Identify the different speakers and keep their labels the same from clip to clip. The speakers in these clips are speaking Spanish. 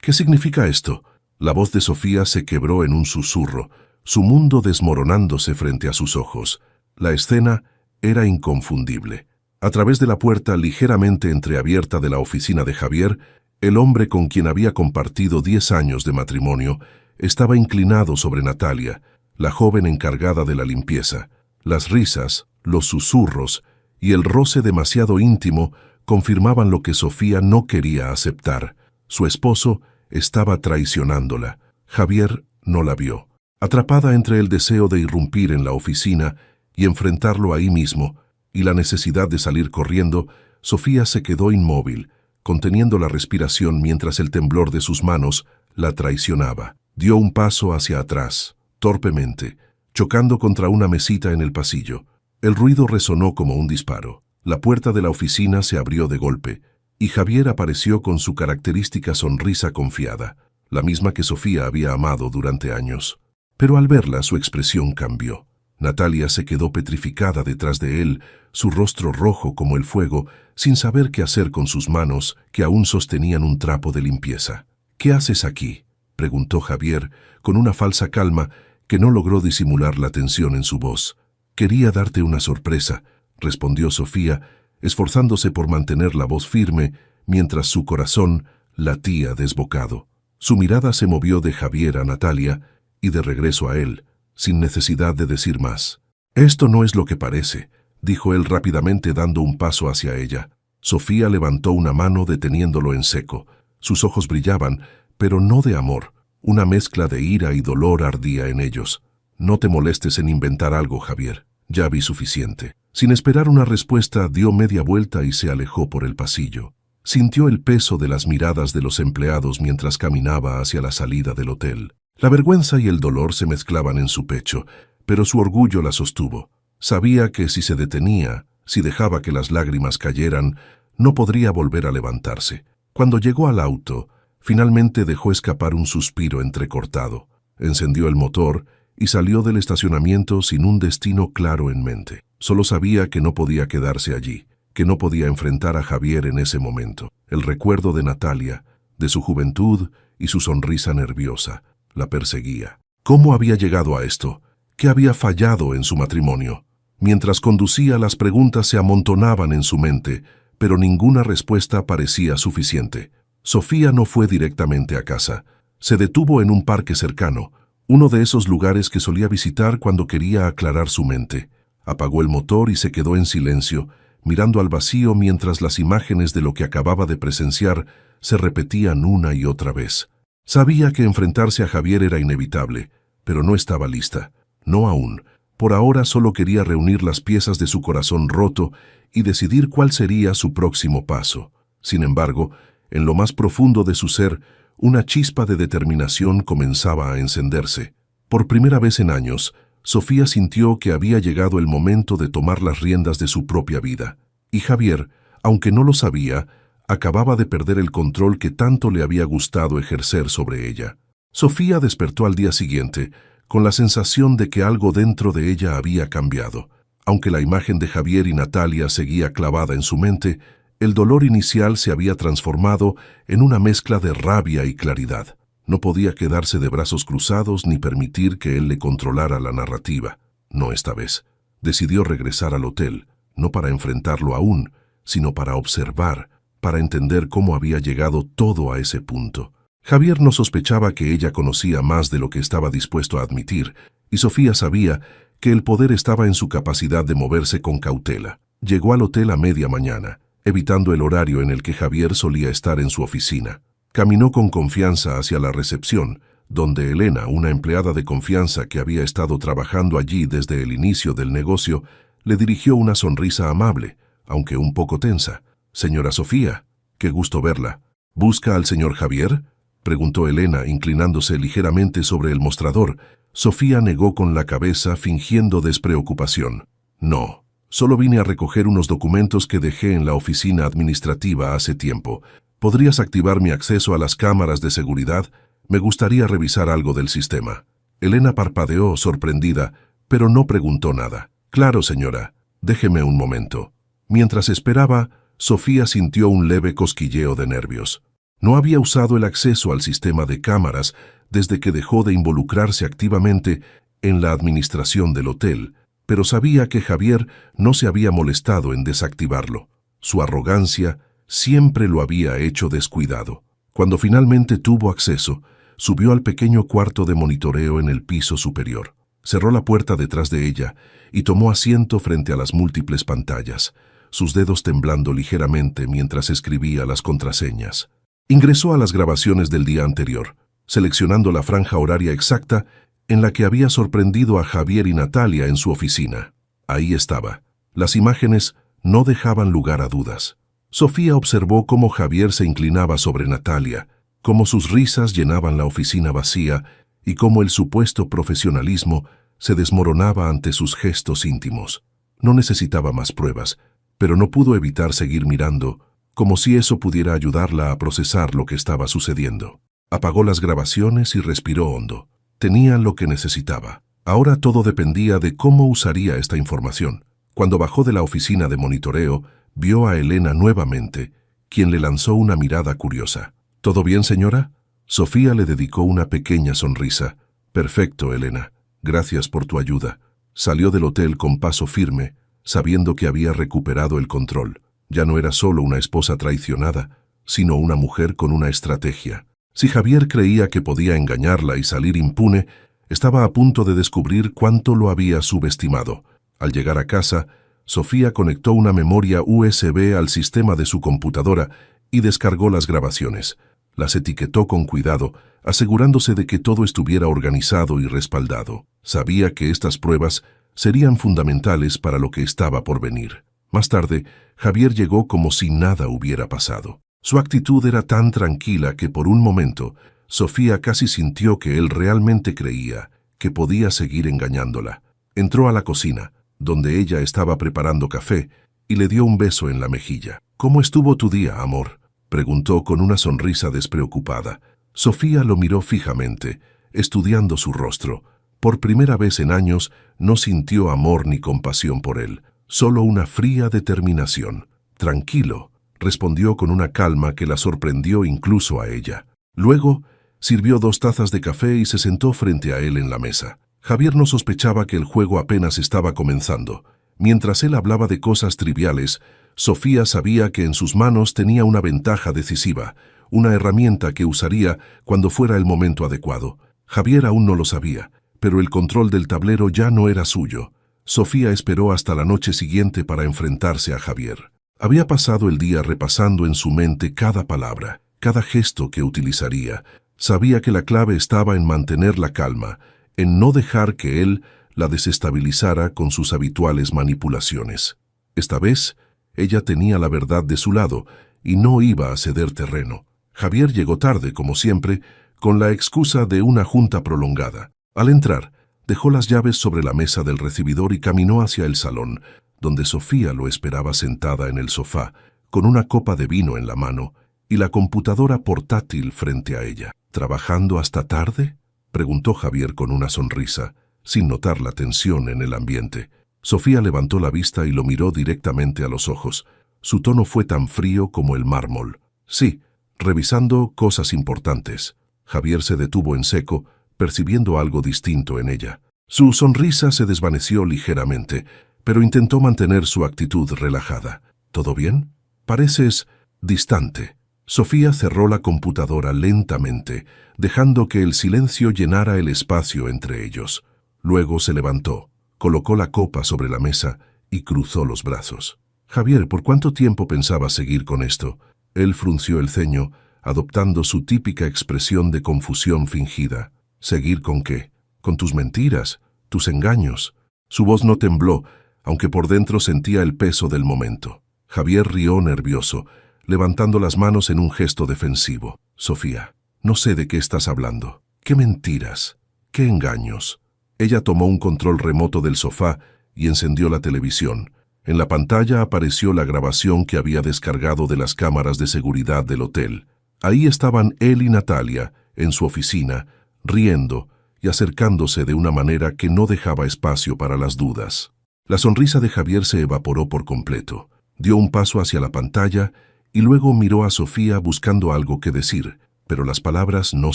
Speaker 1: ¿Qué significa esto? La voz de Sofía se quebró en un susurro, su mundo desmoronándose frente a sus ojos. La escena era inconfundible. A través de la puerta ligeramente entreabierta de la oficina de Javier, el hombre con quien había compartido 10 años de matrimonio estaba inclinado sobre Natalia, la joven encargada de la limpieza. Las risas, los susurros y el roce demasiado íntimo confirmaban lo que Sofía no quería aceptar. Su esposo estaba traicionándola. Javier no la vio. Atrapada entre el deseo de irrumpir en la oficina y enfrentarlo ahí mismo, y la necesidad de salir corriendo, Sofía se quedó inmóvil, conteniendo la respiración mientras el temblor de sus manos la traicionaba. Dio un paso hacia atrás, torpemente, chocando contra una mesita en el pasillo. El ruido resonó como un disparo. La puerta de la oficina se abrió de golpe, y Javier apareció con su característica sonrisa confiada, la misma que Sofía había amado durante años. Pero al verla su expresión cambió. Natalia se quedó petrificada detrás de él, su rostro rojo como el fuego, sin saber qué hacer con sus manos que aún sostenían un trapo de limpieza. «¿Qué haces aquí?», preguntó Javier, con una falsa calma que no logró disimular la tensión en su voz. «Quería darte una sorpresa», respondió Sofía, esforzándose por mantener la voz firme, mientras su corazón latía desbocado. Su mirada se movió de Javier a Natalia y de regreso a él, sin necesidad de decir más. «Esto no es lo que parece», dijo él rápidamente dando un paso hacia ella. Sofía levantó una mano deteniéndolo en seco. Sus ojos brillaban, pero no de amor. Una mezcla de ira y dolor ardía en ellos. «No te molestes en inventar algo, Javier. Ya vi suficiente». Sin esperar una respuesta, dio media vuelta y se alejó por el pasillo. Sintió el peso de las miradas de los empleados mientras caminaba hacia la salida del hotel. La vergüenza y el dolor se mezclaban en su pecho, pero su orgullo la sostuvo. Sabía que si se detenía, si dejaba que las lágrimas cayeran, no podría volver a levantarse. Cuando llegó al auto, finalmente dejó escapar un suspiro entrecortado. Encendió el motor y salió del estacionamiento sin un destino claro en mente. Solo sabía que no podía quedarse allí, que no podía enfrentar a Javier en ese momento. El recuerdo de Natalia, de su juventud y su sonrisa nerviosa, la perseguía. ¿Cómo había llegado a esto? ¿Qué había fallado en su matrimonio? Mientras conducía, las preguntas se amontonaban en su mente, pero ninguna respuesta parecía suficiente. Sofía no fue directamente a casa. Se detuvo en un parque cercano, uno de esos lugares que solía visitar cuando quería aclarar su mente. Apagó el motor y se quedó en silencio, mirando al vacío mientras las imágenes de lo que acababa de presenciar se repetían una y otra vez. Sabía que enfrentarse a Javier era inevitable, pero no estaba lista. No aún. Por ahora solo quería reunir las piezas de su corazón roto y decidir cuál sería su próximo paso. Sin embargo, en lo más profundo de su ser, una chispa de determinación comenzaba a encenderse. Por primera vez en años, Sofía sintió que había llegado el momento de tomar las riendas de su propia vida. Y Javier, aunque no lo sabía, acababa de perder el control que tanto le había gustado ejercer sobre ella. Sofía despertó al día siguiente, con la sensación de que algo dentro de ella había cambiado. Aunque la imagen de Javier y Natalia seguía clavada en su mente, el dolor inicial se había transformado en una mezcla de rabia y claridad. No podía quedarse de brazos cruzados ni permitir que él le controlara la narrativa. No esta vez. Decidió regresar al hotel, no para enfrentarlo aún, sino para observar, para entender cómo había llegado todo a ese punto. Javier no sospechaba que ella conocía más de lo que estaba dispuesto a admitir, y Sofía sabía que el poder estaba en su capacidad de moverse con cautela. Llegó al hotel a media mañana, evitando el horario en el que Javier solía estar en su oficina. Caminó con confianza hacia la recepción, donde Elena, una empleada de confianza que había estado trabajando allí desde el inicio del negocio, le dirigió una sonrisa amable, aunque un poco tensa. «Señora Sofía, qué gusto verla. ¿Busca al señor Javier?», preguntó Elena, inclinándose ligeramente sobre el mostrador. Sofía negó con la cabeza, fingiendo despreocupación. «No, solo vine a recoger unos documentos que dejé en la oficina administrativa hace tiempo. ¿Podrías activar mi acceso a las cámaras de seguridad? Me gustaría revisar algo del sistema». Elena parpadeó, sorprendida, pero no preguntó nada. «Claro, señora. Déjeme un momento». Mientras esperaba, Sofía sintió un leve cosquilleo de nervios. No había usado el acceso al sistema de cámaras desde que dejó de involucrarse activamente en la administración del hotel, pero sabía que Javier no se había molestado en desactivarlo. Su arrogancia siempre lo había hecho descuidado. Cuando finalmente tuvo acceso, subió al pequeño cuarto de monitoreo en el piso superior. Cerró la puerta detrás de ella y tomó asiento frente a las múltiples pantallas, sus dedos temblando ligeramente mientras escribía las contraseñas. Ingresó a las grabaciones del día anterior, seleccionando la franja horaria exacta en la que había sorprendido a Javier y Natalia en su oficina. Ahí estaba. Las imágenes no dejaban lugar a dudas. Sofía observó cómo Javier se inclinaba sobre Natalia, cómo sus risas llenaban la oficina vacía y cómo el supuesto profesionalismo se desmoronaba ante sus gestos íntimos. No necesitaba más pruebas, pero no pudo evitar seguir mirando, como si eso pudiera ayudarla a procesar lo que estaba sucediendo. Apagó las grabaciones y respiró hondo. Tenía lo que necesitaba. Ahora todo dependía de cómo usaría esta información. Cuando bajó de la oficina de monitoreo, vio a Elena nuevamente, quien le lanzó una mirada curiosa. ¿Todo bien, señora? Sofía le dedicó una pequeña sonrisa. Perfecto, Elena. Gracias por tu ayuda. Salió del hotel con paso firme, sabiendo que había recuperado el control. Ya no era solo una esposa traicionada, sino una mujer con una estrategia. Si Javier creía que podía engañarla y salir impune, estaba a punto de descubrir cuánto lo había subestimado. Al llegar a casa, Sofía conectó una memoria USB al sistema de su computadora y descargó las grabaciones. Las etiquetó con cuidado, asegurándose de que todo estuviera organizado y respaldado. Sabía que estas pruebas serían fundamentales para lo que estaba por venir. Más tarde, Javier llegó como si nada hubiera pasado. Su actitud era tan tranquila que por un momento, Sofía casi sintió que él realmente creía que podía seguir engañándola. Entró a la cocina, donde ella estaba preparando café, y le dio un beso en la mejilla. «¿Cómo estuvo tu día, amor?», preguntó con una sonrisa despreocupada. Sofía lo miró fijamente, estudiando su rostro. Por primera vez en años no sintió amor ni compasión por él, solo una fría determinación. «Tranquilo», respondió con una calma que la sorprendió incluso a ella. Luego, sirvió 2 tazas de café y se sentó frente a él en la mesa. Javier no sospechaba que el juego apenas estaba comenzando. Mientras él hablaba de cosas triviales, Sofía sabía que en sus manos tenía una ventaja decisiva, una herramienta que usaría cuando fuera el momento adecuado. Javier aún no lo sabía, pero el control del tablero ya no era suyo. Sofía esperó hasta la noche siguiente para enfrentarse a Javier. Había pasado el día repasando en su mente cada palabra, cada gesto que utilizaría. Sabía que la clave estaba en mantener la calma, en no dejar que él la desestabilizara con sus habituales manipulaciones. Esta vez, ella tenía la verdad de su lado y no iba a ceder terreno. Javier llegó tarde, como siempre, con la excusa de una junta prolongada. Al entrar, dejó las llaves sobre la mesa del recibidor y caminó hacia el salón, donde Sofía lo esperaba sentada en el sofá, con una copa de vino en la mano y la computadora portátil frente a ella. ¿Trabajando hasta tarde?, preguntó Javier con una sonrisa, sin notar la tensión en el ambiente. Sofía levantó la vista y lo miró directamente a los ojos. Su tono fue tan frío como el mármol. «Sí, revisando cosas importantes». Javier se detuvo en seco, percibiendo algo distinto en ella. Su sonrisa se desvaneció ligeramente, pero intentó mantener su actitud relajada. «¿Todo bien? Pareces distante». Sofía cerró la computadora lentamente, dejando que el silencio llenara el espacio entre ellos. Luego se levantó, colocó la copa sobre la mesa y cruzó los brazos. «Javier, ¿por cuánto tiempo pensabas seguir con esto?». Él frunció el ceño, adoptando su típica expresión de confusión fingida. «¿Seguir con qué? ¿Con tus mentiras? ¿Tus engaños?». Su voz no tembló, aunque por dentro sentía el peso del momento. Javier rió nervioso, levantando las manos en un gesto defensivo. «Sofía, no sé de qué estás hablando. ¿Qué mentiras? ¿Qué engaños?». Ella tomó un control remoto del sofá y encendió la televisión. En la pantalla apareció la grabación que había descargado de las cámaras de seguridad del hotel. Ahí estaban él y Natalia, en su oficina, riendo y acercándose de una manera que no dejaba espacio para las dudas. La sonrisa de Javier se evaporó por completo. Dio un paso hacia la pantalla y luego miró a Sofía buscando algo que decir, pero las palabras no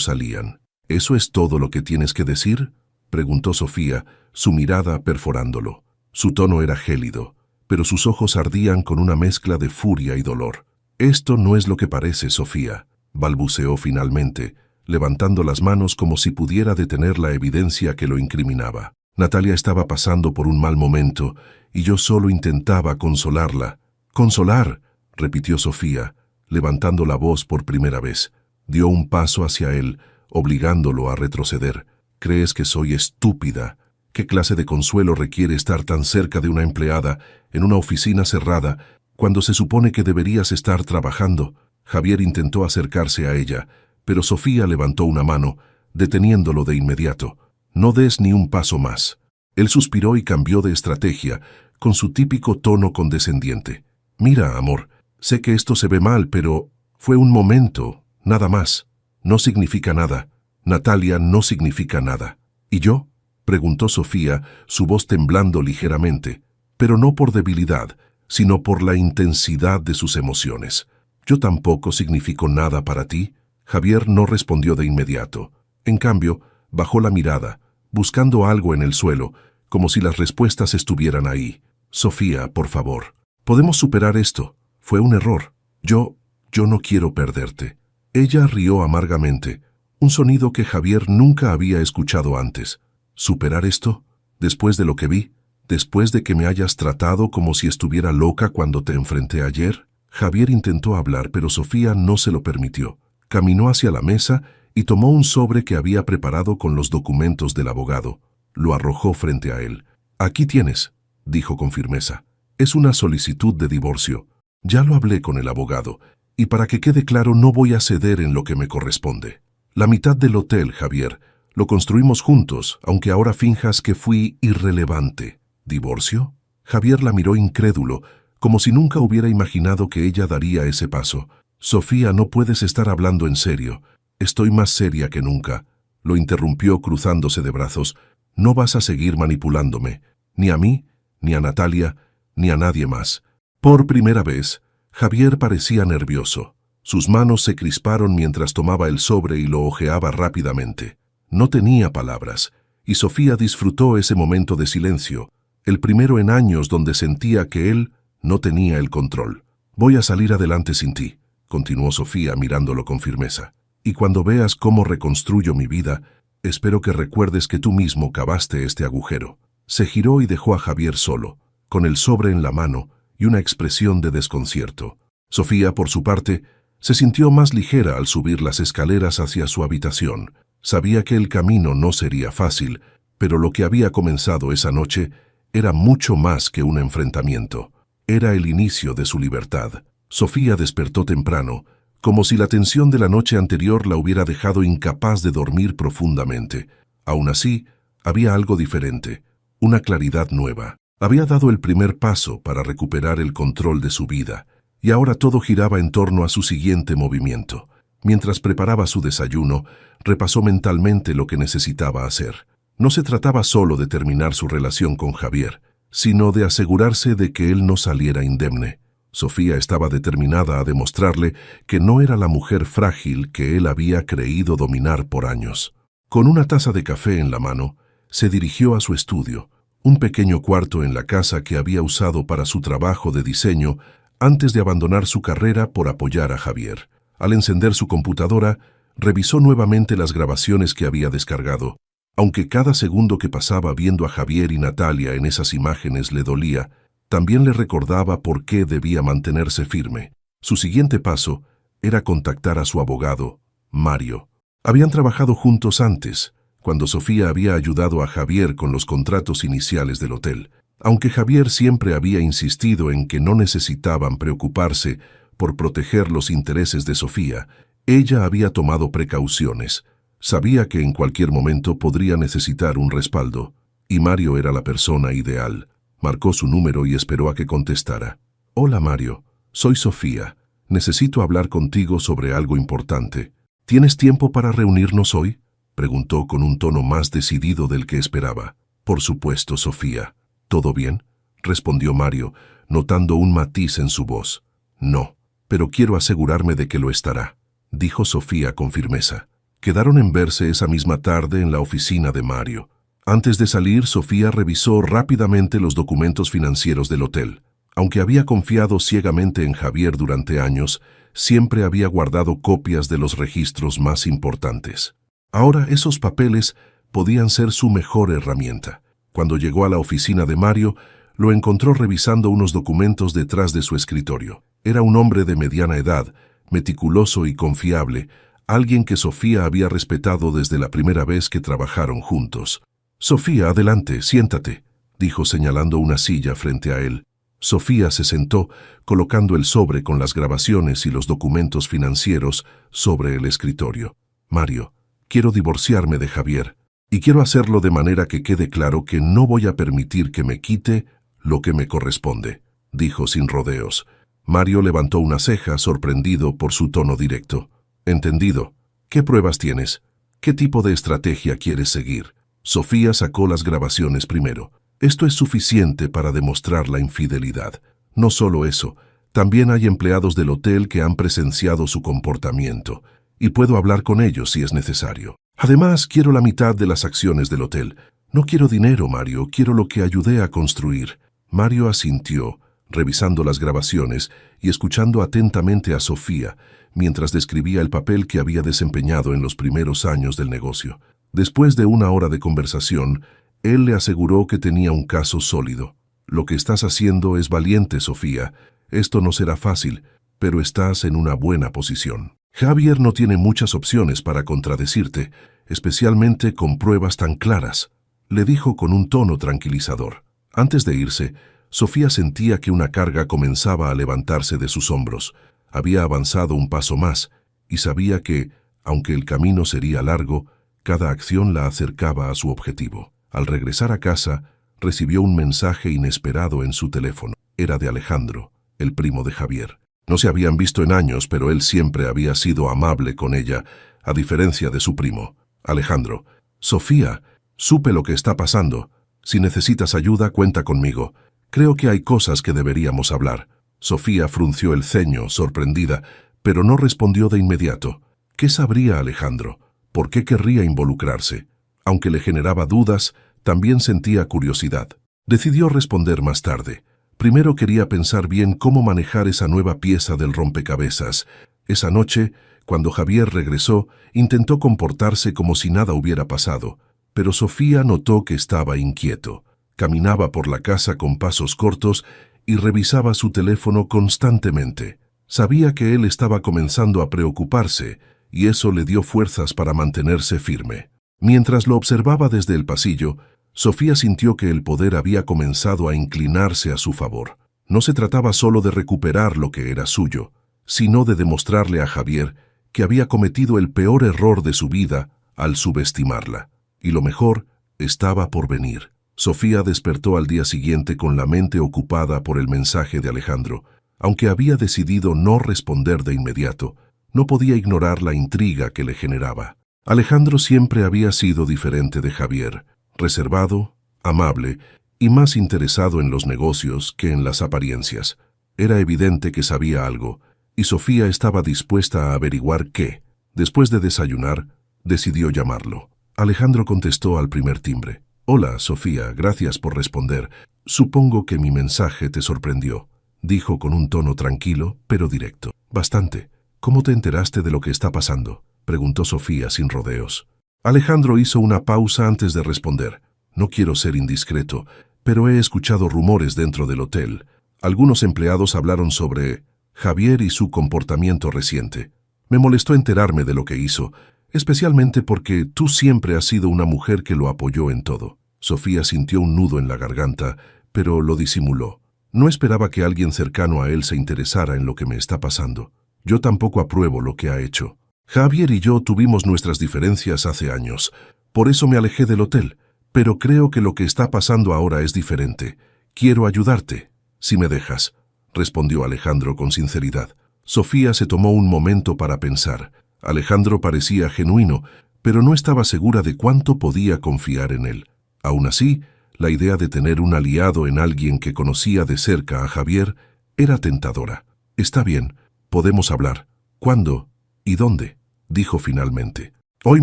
Speaker 1: salían. ¿Eso es todo lo que tienes que decir?, preguntó Sofía, su mirada perforándolo. Su tono era gélido, pero sus ojos ardían con una mezcla de furia y dolor. «Esto no es lo que parece, Sofía», balbuceó finalmente, levantando las manos como si pudiera detener la evidencia que lo incriminaba. Natalia estaba pasando por un mal momento, y yo solo intentaba consolarla. «¿Consolar?», repitió Sofía, levantando la voz por primera vez. Dio un paso hacia él, obligándolo a retroceder. «¿Crees que soy estúpida? ¿Qué clase de consuelo requiere estar tan cerca de una empleada, en una oficina cerrada, cuando se supone que deberías estar trabajando?» Javier intentó acercarse a ella, pero Sofía levantó una mano, deteniéndolo de inmediato. «No des ni un paso más». Él suspiró y cambió de estrategia, con su típico tono condescendiente. «Mira, amor, sé que esto se ve mal, pero fue un momento, nada más. No significa nada. Natalia no significa nada». «¿Y yo?», preguntó Sofía, su voz temblando ligeramente, pero no por debilidad, sino por la intensidad de sus emociones. «¿Yo tampoco significo nada para ti?». Javier no respondió de inmediato. En cambio, bajó la mirada, buscando algo en el suelo, como si las respuestas estuvieran ahí. «Sofía, por favor, podemos superar esto. Fue un error. Yo no quiero perderte». Ella rió amargamente, un sonido que Javier nunca había escuchado antes. «¿Superar esto? ¿Después de lo que vi? ¿Después de que me hayas tratado como si estuviera loca cuando te enfrenté ayer?». Javier intentó hablar, pero Sofía no se lo permitió. Caminó hacia la mesa y tomó un sobre que había preparado con los documentos del abogado. Lo arrojó frente a él. «Aquí tienes», dijo con firmeza. «Es una solicitud de divorcio. Ya lo hablé con el abogado, y para que quede claro no voy a ceder en lo que me corresponde. La mitad del hotel, Javier, lo construimos juntos, aunque ahora finjas que fui irrelevante». «¿Divorcio?». Javier la miró incrédulo, como si nunca hubiera imaginado que ella daría ese paso. «Sofía, no puedes estar hablando en serio». «Estoy más seria que nunca», lo interrumpió cruzándose de brazos. «No vas a seguir manipulándome, ni a mí, ni a Natalia, ni a nadie más». Por primera vez, Javier parecía nervioso. Sus manos se crisparon mientras tomaba el sobre y lo hojeaba rápidamente. No tenía palabras, y Sofía disfrutó ese momento de silencio, el primero en años donde sentía que él no tenía el control. «Voy a salir adelante sin ti», continuó Sofía mirándolo con firmeza. «Y cuando veas cómo reconstruyo mi vida, espero que recuerdes que tú mismo cavaste este agujero». Se giró y dejó a Javier solo, con el sobre en la mano y una expresión de desconcierto. Sofía, por su parte, se sintió más ligera al subir las escaleras hacia su habitación. Sabía que el camino no sería fácil, pero lo que había comenzado esa noche era mucho más que un enfrentamiento. Era el inicio de su libertad. Sofía despertó temprano, como si la tensión de la noche anterior la hubiera dejado incapaz de dormir profundamente. Aún así, había algo diferente, una claridad nueva. Había dado el primer paso para recuperar el control de su vida, y ahora todo giraba en torno a su siguiente movimiento. Mientras preparaba su desayuno, repasó mentalmente lo que necesitaba hacer. No se trataba solo de terminar su relación con Javier, sino de asegurarse de que él no saliera indemne. Sofía estaba determinada a demostrarle que no era la mujer frágil que él había creído dominar por años. Con una taza de café en la mano, se dirigió a su estudio, un pequeño cuarto en la casa que había usado para su trabajo de diseño antes de abandonar su carrera por apoyar a Javier. Al encender su computadora, revisó nuevamente las grabaciones que había descargado. Aunque cada segundo que pasaba viendo a Javier y Natalia en esas imágenes le dolía, también le recordaba por qué debía mantenerse firme. Su siguiente paso era contactar a su abogado, Mario. Habían trabajado juntos antes, cuando Sofía había ayudado a Javier con los contratos iniciales del hotel. Aunque Javier siempre había insistido en que no necesitaban preocuparse por proteger los intereses de Sofía, ella había tomado precauciones. Sabía que en cualquier momento podría necesitar un respaldo, y Mario era la persona ideal. Marcó su número y esperó a que contestara. «Hola, Mario. Soy Sofía. Necesito hablar contigo sobre algo importante. ¿Tienes tiempo para reunirnos hoy?», preguntó con un tono más decidido del que esperaba. «Por supuesto, Sofía». «¿Todo bien?», respondió Mario, notando un matiz en su voz. «No, pero quiero asegurarme de que lo estará, dijo Sofía con firmeza. Quedaron en verse esa misma tarde en la oficina de Mario. Antes de salir, Sofía revisó rápidamente los documentos financieros del hotel. Aunque había confiado ciegamente en Javier durante años, siempre había guardado copias de los registros más importantes. Ahora esos papeles podían ser su mejor herramienta. Cuando llegó a la oficina de Mario, lo encontró revisando unos documentos detrás de su escritorio. Era un hombre de mediana edad, meticuloso y confiable, alguien que Sofía había respetado desde la primera vez que trabajaron juntos. «Sofía, adelante, siéntate», dijo señalando una silla frente a él. Sofía se sentó, colocando el sobre con las grabaciones y los documentos financieros sobre el escritorio. «Mario, quiero divorciarme de Javier, y quiero hacerlo de manera que quede claro que no voy a permitir que me quite lo que me corresponde», dijo sin rodeos. Mario levantó una ceja, sorprendido por su tono directo. «Entendido. ¿Qué pruebas tienes? ¿Qué tipo de estrategia quieres seguir?» Sofía sacó las grabaciones primero. «Esto es suficiente para demostrar la infidelidad. No solo eso, también hay empleados del hotel que han presenciado su comportamiento, y puedo hablar con ellos si es necesario. Además, quiero la mitad de las acciones del hotel. No quiero dinero, Mario, quiero lo que ayudé a construir». Mario asintió, revisando las grabaciones y escuchando atentamente a Sofía, mientras describía el papel que había desempeñado en los primeros años del negocio. Después de una hora de conversación, él le aseguró que tenía un caso sólido. «Lo que estás haciendo es valiente, Sofía. Esto no será fácil, pero estás en una buena posición. Javier no tiene muchas opciones para contradecirte, especialmente con pruebas tan claras», le dijo con un tono tranquilizador. Antes de irse, Sofía sentía que una carga comenzaba a levantarse de sus hombros. Había avanzado un paso más y sabía que, aunque el camino sería largo, cada acción la acercaba a su objetivo. Al regresar a casa, recibió un mensaje inesperado en su teléfono. Era de Alejandro, el primo de Javier. No se habían visto en años, pero él siempre había sido amable con ella, a diferencia de su primo. «Alejandro, Sofía, supe lo que está pasando. Si necesitas ayuda, cuenta conmigo. Creo que hay cosas que deberíamos hablar». Sofía frunció el ceño, sorprendida, pero no respondió de inmediato. ¿Qué sabría Alejandro? ¿Por qué querría involucrarse? Aunque le generaba dudas, también sentía curiosidad. Decidió responder más tarde. Primero quería pensar bien cómo manejar esa nueva pieza del rompecabezas. Esa noche, cuando Javier regresó, intentó comportarse como si nada hubiera pasado, pero Sofía notó que estaba inquieto. Caminaba por la casa con pasos cortos y revisaba su teléfono constantemente. Sabía que él estaba comenzando a preocuparse, y eso le dio fuerzas para mantenerse firme. Mientras lo observaba desde el pasillo, Sofía sintió que el poder había comenzado a inclinarse a su favor. No se trataba solo de recuperar lo que era suyo, sino de demostrarle a Javier que había cometido el peor error de su vida al subestimarla. Y lo mejor estaba por venir. Sofía despertó al día siguiente con la mente ocupada por el mensaje de Alejandro. Aunque había decidido no responder de inmediato, no podía ignorar la intriga que le generaba. Alejandro siempre había sido diferente de Javier, reservado, amable y más interesado en los negocios que en las apariencias. Era evidente que sabía algo, y Sofía estaba dispuesta a averiguar qué. Después de desayunar, decidió llamarlo. Alejandro contestó al primer timbre. «Hola, Sofía, gracias por responder. Supongo que mi mensaje te sorprendió», dijo con un tono tranquilo, pero directo. «Bastante. ¿Cómo te enteraste de lo que está pasando?», preguntó Sofía sin rodeos. Alejandro hizo una pausa antes de responder. «No quiero ser indiscreto, pero he escuchado rumores dentro del hotel. Algunos empleados hablaron sobre Javier y su comportamiento reciente. Me molestó enterarme de lo que hizo, especialmente porque tú siempre has sido una mujer que lo apoyó en todo». Sofía sintió un nudo en la garganta, pero lo disimuló. No esperaba que alguien cercano a él se interesara en lo que me está pasando. Yo tampoco apruebo lo que ha hecho. Javier y yo tuvimos nuestras diferencias hace años. Por eso me alejé del hotel. Pero creo que lo que está pasando ahora es diferente. Quiero ayudarte, si me dejas», respondió Alejandro con sinceridad. Sofía se tomó un momento para pensar. Alejandro parecía genuino, pero no estaba segura de cuánto podía confiar en él. Aún así, la idea de tener un aliado en alguien que conocía de cerca a Javier era tentadora. «Está bien, Podemos hablar. ¿Cuándo? ¿Y dónde? Dijo finalmente. Hoy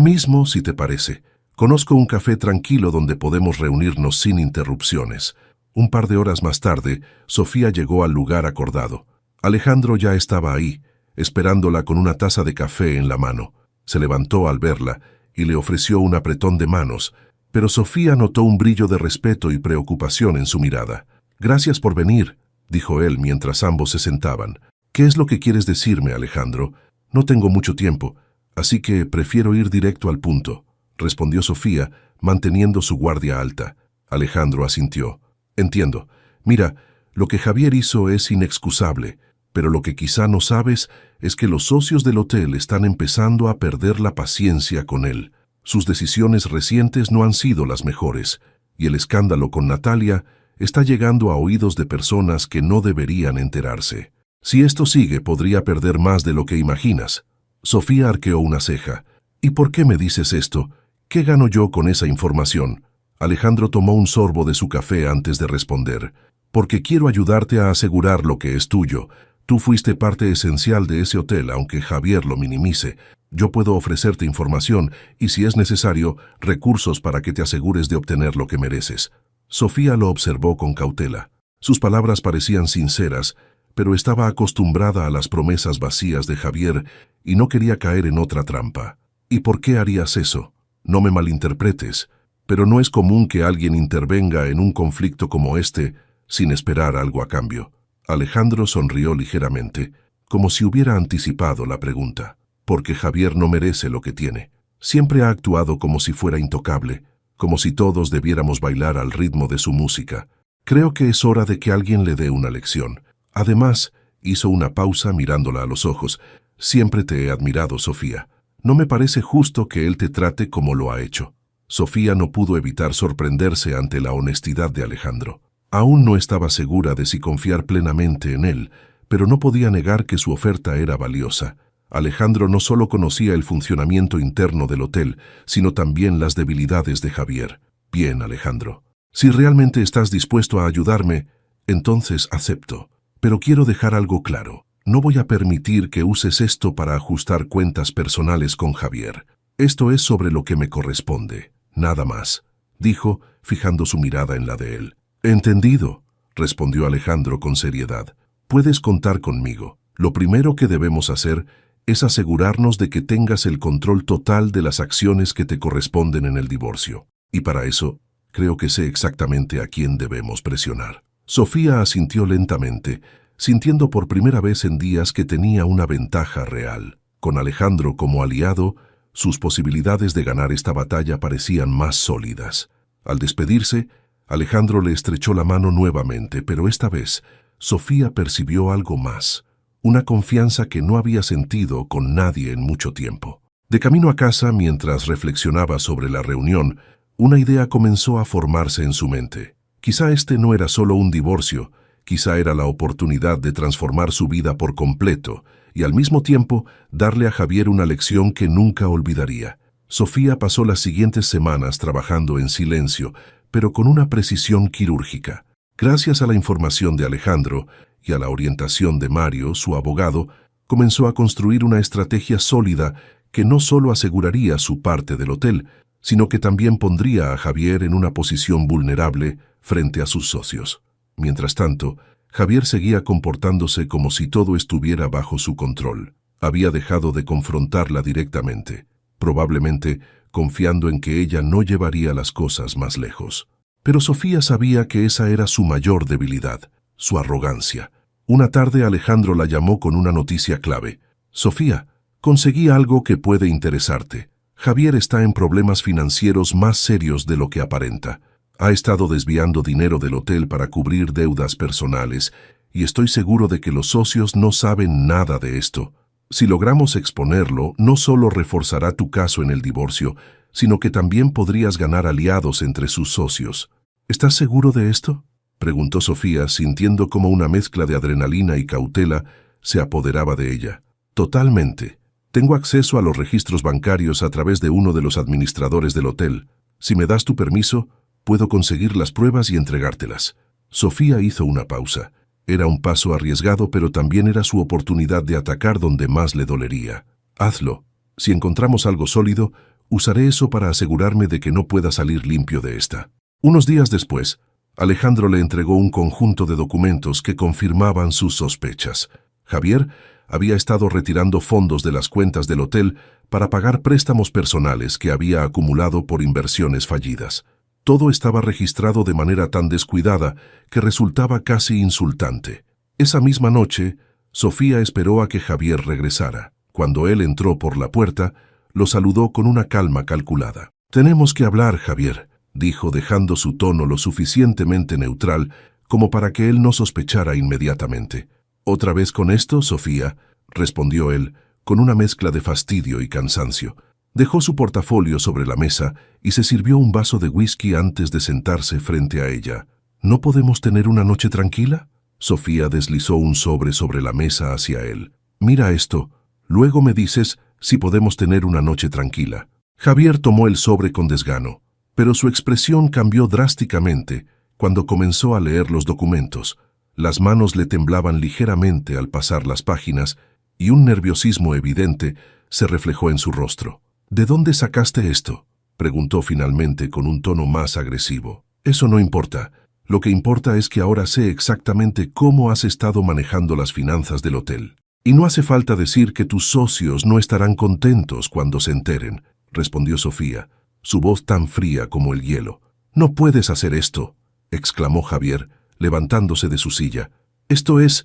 Speaker 1: mismo, si te parece. Conozco un café tranquilo donde podemos reunirnos sin interrupciones. Un par de horas más tarde, Sofía llegó al lugar acordado. Alejandro ya estaba ahí, esperándola con una taza de café en la mano. Se levantó al verla y le ofreció un apretón de manos, pero Sofía notó un brillo de respeto y preocupación en su mirada. «Gracias por venir», dijo él mientras ambos se sentaban. «¿Qué es lo que quieres decirme, Alejandro? No tengo mucho tiempo, así que prefiero ir directo al punto», respondió Sofía, manteniendo su guardia alta. Alejandro asintió. «Entiendo. Mira, lo que Javier hizo es inexcusable, pero lo que quizá no sabes es que los socios del hotel están empezando a perder la paciencia con él. Sus decisiones recientes no han sido las mejores, y el escándalo con Natalia está llegando a oídos de personas que no deberían enterarse. Si esto sigue, podría perder más de lo que imaginas». Sofía arqueó una ceja. «¿Y por qué me dices esto? ¿Qué gano yo con esa información?». Alejandro tomó un sorbo de su café antes de responder. «Porque quiero ayudarte a asegurar lo que es tuyo. Tú fuiste parte esencial de ese hotel, aunque Javier lo minimice. Yo puedo ofrecerte información y, si es necesario, recursos para que te asegures de obtener lo que mereces». Sofía lo observó con cautela. Sus palabras parecían sinceras, pero estaba acostumbrada a las promesas vacías de Javier y no quería caer en otra trampa. «¿Y por qué harías eso? No me malinterpretes, pero no es común que alguien intervenga en un conflicto como este sin esperar algo a cambio». Alejandro sonrió ligeramente, como si hubiera anticipado la pregunta. «Porque Javier no merece lo que tiene. Siempre ha actuado como si fuera intocable, como si todos debiéramos bailar al ritmo de su música. Creo que es hora de que alguien le dé una lección. Además», hizo una pausa mirándola a los ojos, «siempre te he admirado, Sofía. No me parece justo que él te trate como lo ha hecho». Sofía no pudo evitar sorprenderse ante la honestidad de Alejandro. Aún no estaba segura de si confiar plenamente en él, pero no podía negar que su oferta era valiosa. Alejandro no solo conocía el funcionamiento interno del hotel, sino también las debilidades de Javier. «Bien, Alejandro. Si realmente estás dispuesto a ayudarme, entonces acepto. Pero quiero dejar algo claro. No voy a permitir que uses esto para ajustar cuentas personales con Javier. Esto es sobre lo que me corresponde. Nada más», dijo, fijando su mirada en la de él. «Entendido», respondió Alejandro con seriedad. «Puedes contar conmigo. Lo primero que debemos hacer es asegurarnos de que tengas el control total de las acciones que te corresponden en el divorcio. Y para eso, creo que sé exactamente a quién debemos presionar». Sofía asintió lentamente, sintiendo por primera vez en días que tenía una ventaja real. Con Alejandro como aliado, sus posibilidades de ganar esta batalla parecían más sólidas. Al despedirse, Alejandro le estrechó la mano nuevamente, pero esta vez Sofía percibió algo más, una confianza que no había sentido con nadie en mucho tiempo. De camino a casa, mientras reflexionaba sobre la reunión, una idea comenzó a formarse en su mente. Quizá este no era solo un divorcio, quizá era la oportunidad de transformar su vida por completo y al mismo tiempo darle a Javier una lección que nunca olvidaría. Sofía pasó las siguientes semanas trabajando en silencio, pero con una precisión quirúrgica. Gracias a la información de Alejandro y a la orientación de Mario, su abogado, comenzó a construir una estrategia sólida que no solo aseguraría su parte del hotel, sino que también pondría a Javier en una posición vulnerable frente a sus socios. Mientras tanto, Javier seguía comportándose como si todo estuviera bajo su control. Había dejado de confrontarla directamente, probablemente confiando en que ella no llevaría las cosas más lejos. Pero Sofía sabía que esa era su mayor debilidad, su arrogancia. Una tarde Alejandro la llamó con una noticia clave. «Sofía, conseguí algo que puede interesarte. Javier está en problemas financieros más serios de lo que aparenta. Ha estado desviando dinero del hotel para cubrir deudas personales, y estoy seguro de que los socios no saben nada de esto. Si logramos exponerlo, no solo reforzará tu caso en el divorcio, sino que también podrías ganar aliados entre sus socios». «¿Estás seguro de esto?», preguntó Sofía, sintiendo como una mezcla de adrenalina y cautela se apoderaba de ella. «Totalmente. Tengo acceso a los registros bancarios a través de uno de los administradores del hotel. Si me das tu permiso, puedo conseguir las pruebas y entregártelas». Sofía hizo una pausa. Era un paso arriesgado, pero también era su oportunidad de atacar donde más le dolería. Hazlo. Si encontramos algo sólido, usaré eso para asegurarme de que no pueda salir limpio de esta. Unos días después, Alejandro le entregó un conjunto de documentos que confirmaban sus sospechas. Javier había estado retirando fondos de las cuentas del hotel para pagar préstamos personales que había acumulado por inversiones fallidas. Todo estaba registrado de manera tan descuidada que resultaba casi insultante. Esa misma noche, Sofía esperó a que Javier regresara. Cuando él entró por la puerta, lo saludó con una calma calculada. «Tenemos que hablar, Javier», dijo, dejando su tono lo suficientemente neutral como para que él no sospechara inmediatamente. «¿Otra vez con esto, Sofía?», respondió él, con una mezcla de fastidio y cansancio. Dejó su portafolio sobre la mesa y se sirvió un vaso de whisky antes de sentarse frente a ella. «¿No podemos tener una noche tranquila?». Sofía deslizó un sobre la mesa hacia él. «Mira esto. Luego me dices si podemos tener una noche tranquila». Javier tomó el sobre con desgano, pero su expresión cambió drásticamente cuando comenzó a leer los documentos. Las manos le temblaban ligeramente al pasar las páginas y un nerviosismo evidente se reflejó en su rostro. «¿De dónde sacaste esto?», preguntó finalmente con un tono más agresivo. «Eso no importa. Lo que importa es que ahora sé exactamente cómo has estado manejando las finanzas del hotel. Y no hace falta decir que tus socios no estarán contentos cuando se enteren», respondió Sofía, su voz tan fría como el hielo. «No puedes hacer esto», exclamó Javier, levantándose de su silla. Esto es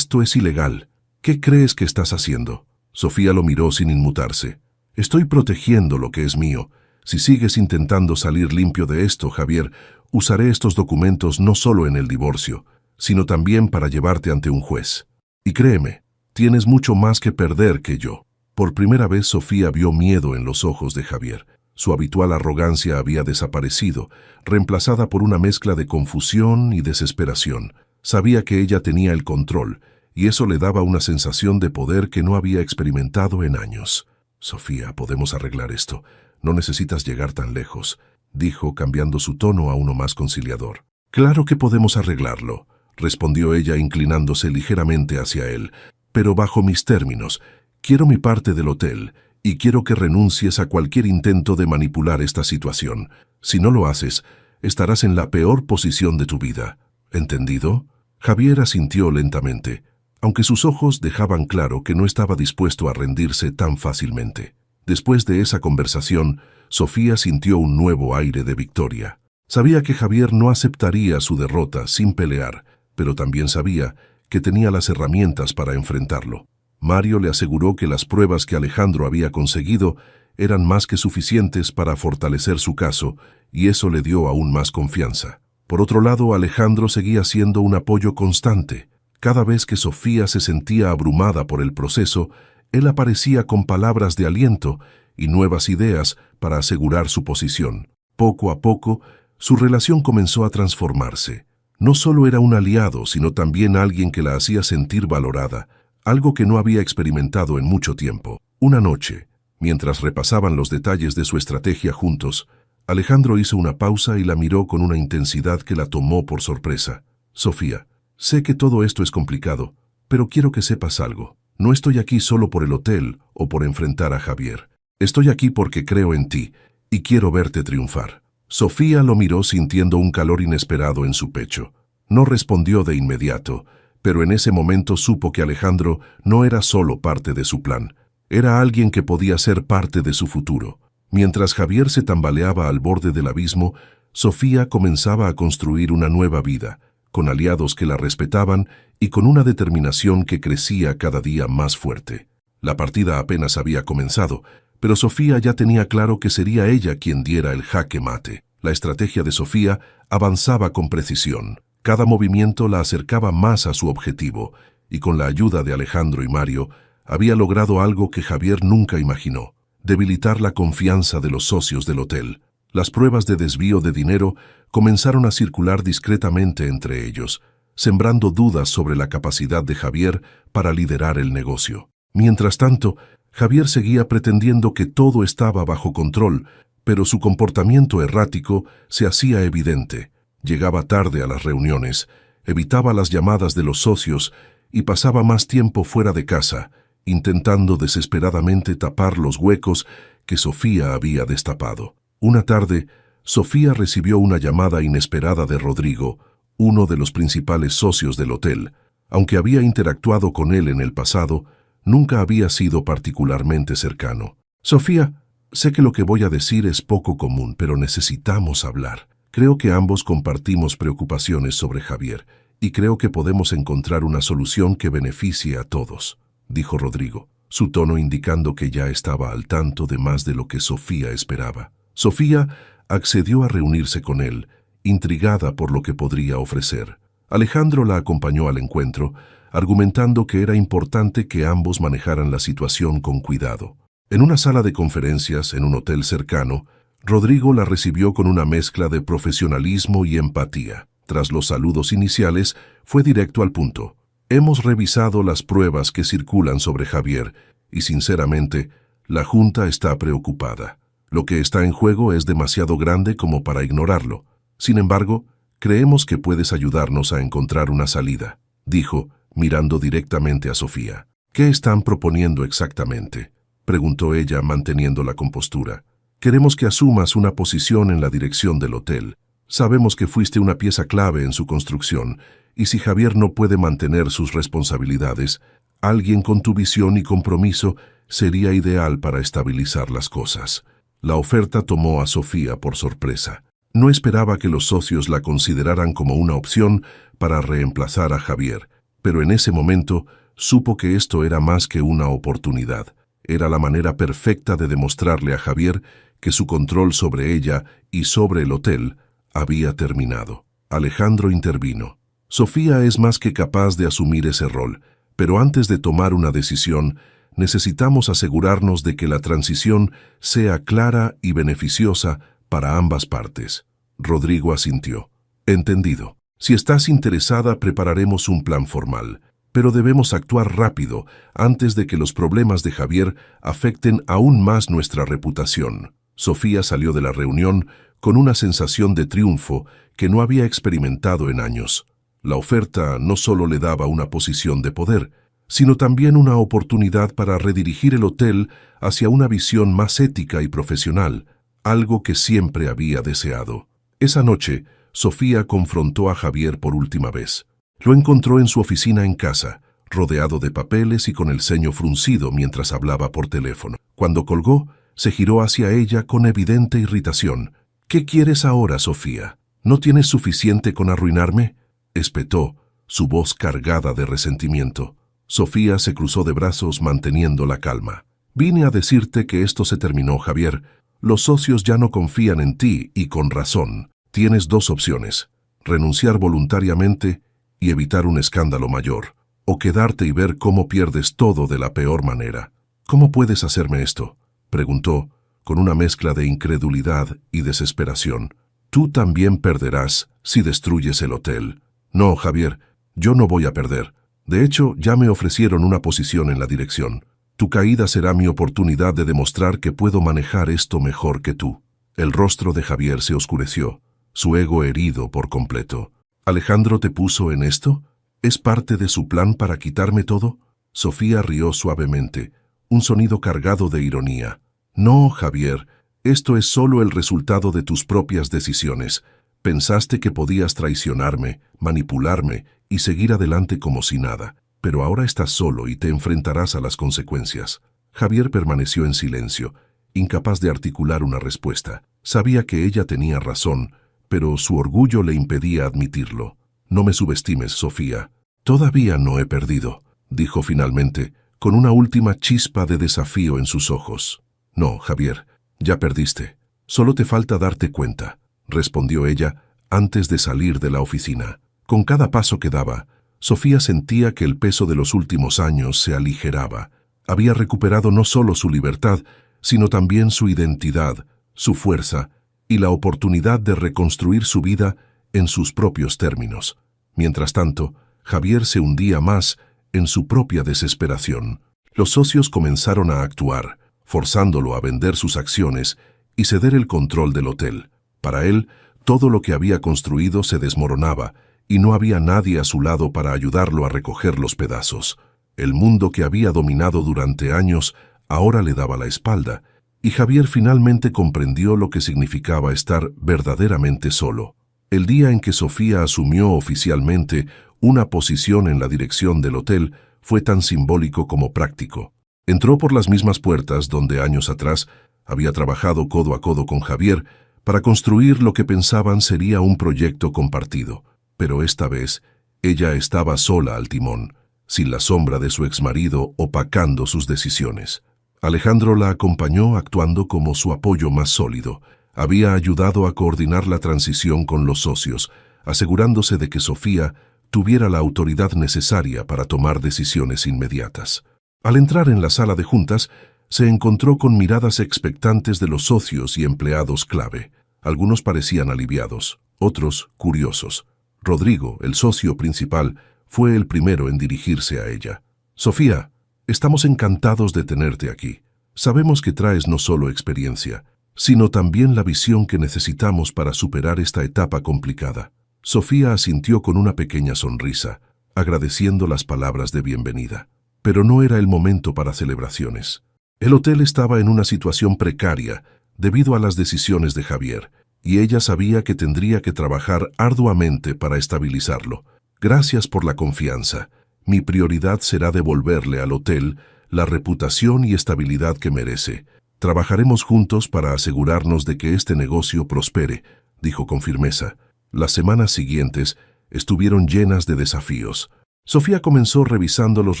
Speaker 1: ilegal. ¿Qué crees que estás haciendo?». Sofía lo miró sin inmutarse. «Estoy protegiendo lo que es mío. Si sigues intentando salir limpio de esto, Javier, usaré estos documentos no solo en el divorcio, sino también para llevarte ante un juez. Y créeme, tienes mucho más que perder que yo». Por primera vez Sofía vio miedo en los ojos de Javier. Su habitual arrogancia había desaparecido, reemplazada por una mezcla de confusión y desesperación. Sabía que ella tenía el control, y eso le daba una sensación de poder que no había experimentado en años. «Sofía, podemos arreglar esto. No necesitas llegar tan lejos», dijo, cambiando su tono a uno más conciliador. «Claro que podemos arreglarlo», respondió ella inclinándose ligeramente hacia él, «pero bajo mis términos. Quiero mi parte del hotel, y quiero que renuncies a cualquier intento de manipular esta situación. Si no lo haces, estarás en la peor posición de tu vida. ¿Entendido?». Javier asintió lentamente, aunque sus ojos dejaban claro que no estaba dispuesto a rendirse tan fácilmente. Después de esa conversación, Sofía sintió un nuevo aire de victoria. Sabía que Javier no aceptaría su derrota sin pelear, pero también sabía que tenía las herramientas para enfrentarlo. Mario le aseguró que las pruebas que Alejandro había conseguido eran más que suficientes para fortalecer su caso, y eso le dio aún más confianza. Por otro lado, Alejandro seguía siendo un apoyo constante. Cada vez que Sofía se sentía abrumada por el proceso, él aparecía con palabras de aliento y nuevas ideas para asegurar su posición. Poco a poco, su relación comenzó a transformarse. No solo era un aliado, sino también alguien que la hacía sentir valorada, algo que no había experimentado en mucho tiempo. Una noche, mientras repasaban los detalles de su estrategia juntos, Alejandro hizo una pausa y la miró con una intensidad que la tomó por sorpresa. «Sofía, sé que todo esto es complicado, pero quiero que sepas algo. No estoy aquí solo por el hotel o por enfrentar a Javier. Estoy aquí porque creo en ti y quiero verte triunfar». Sofía lo miró sintiendo un calor inesperado en su pecho. No respondió de inmediato, pero en ese momento supo que Alejandro no era solo parte de su plan. Era alguien que podía ser parte de su futuro. Mientras Javier se tambaleaba al borde del abismo, Sofía comenzaba a construir una nueva vida, con aliados que la respetaban y con una determinación que crecía cada día más fuerte. La partida apenas había comenzado, pero Sofía ya tenía claro que sería ella quien diera el jaque mate. La estrategia de Sofía avanzaba con precisión. Cada movimiento la acercaba más a su objetivo, y con la ayuda de Alejandro y Mario, había logrado algo que Javier nunca imaginó: debilitar la confianza de los socios del hotel. Las pruebas de desvío de dinero comenzaron a circular discretamente entre ellos, sembrando dudas sobre la capacidad de Javier para liderar el negocio. Mientras tanto, Javier seguía pretendiendo que todo estaba bajo control, pero su comportamiento errático se hacía evidente. Llegaba tarde a las reuniones, Evitaba las llamadas de los socios y pasaba más tiempo fuera de casa, intentando desesperadamente tapar los huecos que Sofía había destapado. Una tarde, Sofía recibió una llamada inesperada de Rodrigo, uno de los principales socios del hotel. Aunque había interactuado con él en el pasado, nunca había sido particularmente cercano. «Sofía, sé que lo que voy a decir es poco común, pero necesitamos hablar. Creo que ambos compartimos preocupaciones sobre Javier, y creo que podemos encontrar una solución que beneficie a todos», dijo Rodrigo, su tono indicando que ya estaba al tanto de más de lo que Sofía esperaba. Sofía accedió a reunirse con él, intrigada por lo que podría ofrecer. Alejandro la acompañó al encuentro, argumentando que era importante que ambos manejaran la situación con cuidado. En una sala de conferencias en un hotel cercano, Rodrigo la recibió con una mezcla de profesionalismo y empatía. Tras los saludos iniciales, fue directo al punto. «Hemos revisado las pruebas que circulan sobre Javier y, sinceramente, la Junta está preocupada. Lo que está en juego es demasiado grande como para ignorarlo. Sin embargo, creemos que puedes ayudarnos a encontrar una salida», dijo, mirando directamente a Sofía. «¿Qué están proponiendo exactamente?», preguntó ella, manteniendo la compostura. «Queremos que asumas una posición en la dirección del hotel. Sabemos que fuiste una pieza clave en su construcción, y si Javier no puede mantener sus responsabilidades, alguien con tu visión y compromiso sería ideal para estabilizar las cosas». La oferta tomó a Sofía por sorpresa. No esperaba que los socios la consideraran como una opción para reemplazar a Javier, pero en ese momento supo que esto era más que una oportunidad. Era la manera perfecta de demostrarle a Javier que su control sobre ella y sobre el hotel había terminado. Alejandro intervino. «Sofía es más que capaz de asumir ese rol, pero antes de tomar una decisión, necesitamos asegurarnos de que la transición sea clara y beneficiosa para ambas partes». Rodrigo asintió. «Entendido. Si estás interesada, prepararemos un plan formal, pero debemos actuar rápido antes de que los problemas de Javier afecten aún más nuestra reputación». Sofía salió de la reunión con una sensación de triunfo que no había experimentado en años. La oferta no solo le daba una posición de poder, sino también una oportunidad para redirigir el hotel hacia una visión más ética y profesional, algo que siempre había deseado. Esa noche, Sofía confrontó a Javier por última vez. Lo encontró en su oficina en casa, rodeado de papeles y con el ceño fruncido mientras hablaba por teléfono. Cuando colgó, se giró hacia ella con evidente irritación. «¿Qué quieres ahora, Sofía? ¿No tienes suficiente con arruinarme?», espetó, su voz cargada de resentimiento. Sofía se cruzó de brazos manteniendo la calma. «Vine a decirte que esto se terminó, Javier. Los socios ya no confían en ti y con razón. Tienes dos opciones: renunciar voluntariamente y evitar un escándalo mayor, o quedarte y ver cómo pierdes todo de la peor manera». «¿Cómo puedes hacerme esto?», preguntó, con una mezcla de incredulidad y desesperación. «Tú también perderás si destruyes el hotel». «No, Javier, yo no voy a perder. De hecho, ya me ofrecieron una posición en la dirección. Tu caída será mi oportunidad de demostrar que puedo manejar esto mejor que tú». El rostro de Javier se oscureció, su ego herido por completo. «¿Alejandro te puso en esto? ¿Es parte de su plan para quitarme todo?». Sofía rió suavemente, un sonido cargado de ironía. «No, Javier, esto es solo el resultado de tus propias decisiones. Pensaste que podías traicionarme, manipularme y seguir adelante como si nada, pero ahora estás solo y te enfrentarás a las consecuencias». Javier permaneció en silencio, incapaz de articular una respuesta. Sabía que ella tenía razón, pero su orgullo le impedía admitirlo. «No me subestimes, Sofía. Todavía no he perdido», dijo finalmente, con una última chispa de desafío en sus ojos. «No, Javier, ya perdiste. Solo te falta darte cuenta», respondió ella antes de salir de la oficina. Con cada paso que daba, Sofía sentía que el peso de los últimos años se aligeraba. Había recuperado no solo su libertad, sino también su identidad, su fuerza y la oportunidad de reconstruir su vida en sus propios términos. Mientras tanto, Javier se hundía más en su propia desesperación. Los socios comenzaron a actuar, forzándolo a vender sus acciones y ceder el control del hotel. Para él, todo lo que había construido se desmoronaba y no había nadie a su lado para ayudarlo a recoger los pedazos. El mundo que había dominado durante años ahora le daba la espalda, y Javier finalmente comprendió lo que significaba estar verdaderamente solo. El día en que Sofía asumió oficialmente una posición en la dirección del hotel fue tan simbólico como práctico. Entró por las mismas puertas donde años atrás había trabajado codo a codo con Javier para construir lo que pensaban sería un proyecto compartido. Pero esta vez ella estaba sola al timón, sin la sombra de su exmarido opacando sus decisiones. Alejandro la acompañó actuando como su apoyo más sólido. Había ayudado a coordinar la transición con los socios, asegurándose de que Sofía tuviera la autoridad necesaria para tomar decisiones inmediatas. Al entrar en la sala de juntas, se encontró con miradas expectantes de los socios y empleados clave. Algunos parecían aliviados, otros curiosos. Rodrigo, el socio principal, fue el primero en dirigirse a ella. «Sofía, estamos encantados de tenerte aquí. Sabemos que traes no solo experiencia, sino también la visión que necesitamos para superar esta etapa complicada». Sofía asintió con una pequeña sonrisa, agradeciendo las palabras de bienvenida. Pero no era el momento para celebraciones. El hotel estaba en una situación precaria debido a las decisiones de Javier, y ella sabía que tendría que trabajar arduamente para estabilizarlo. «Gracias por la confianza. Mi prioridad será devolverle al hotel la reputación y estabilidad que merece. Trabajaremos juntos para asegurarnos de que este negocio prospere», dijo con firmeza. Las semanas siguientes estuvieron llenas de desafíos. Sofía comenzó revisando los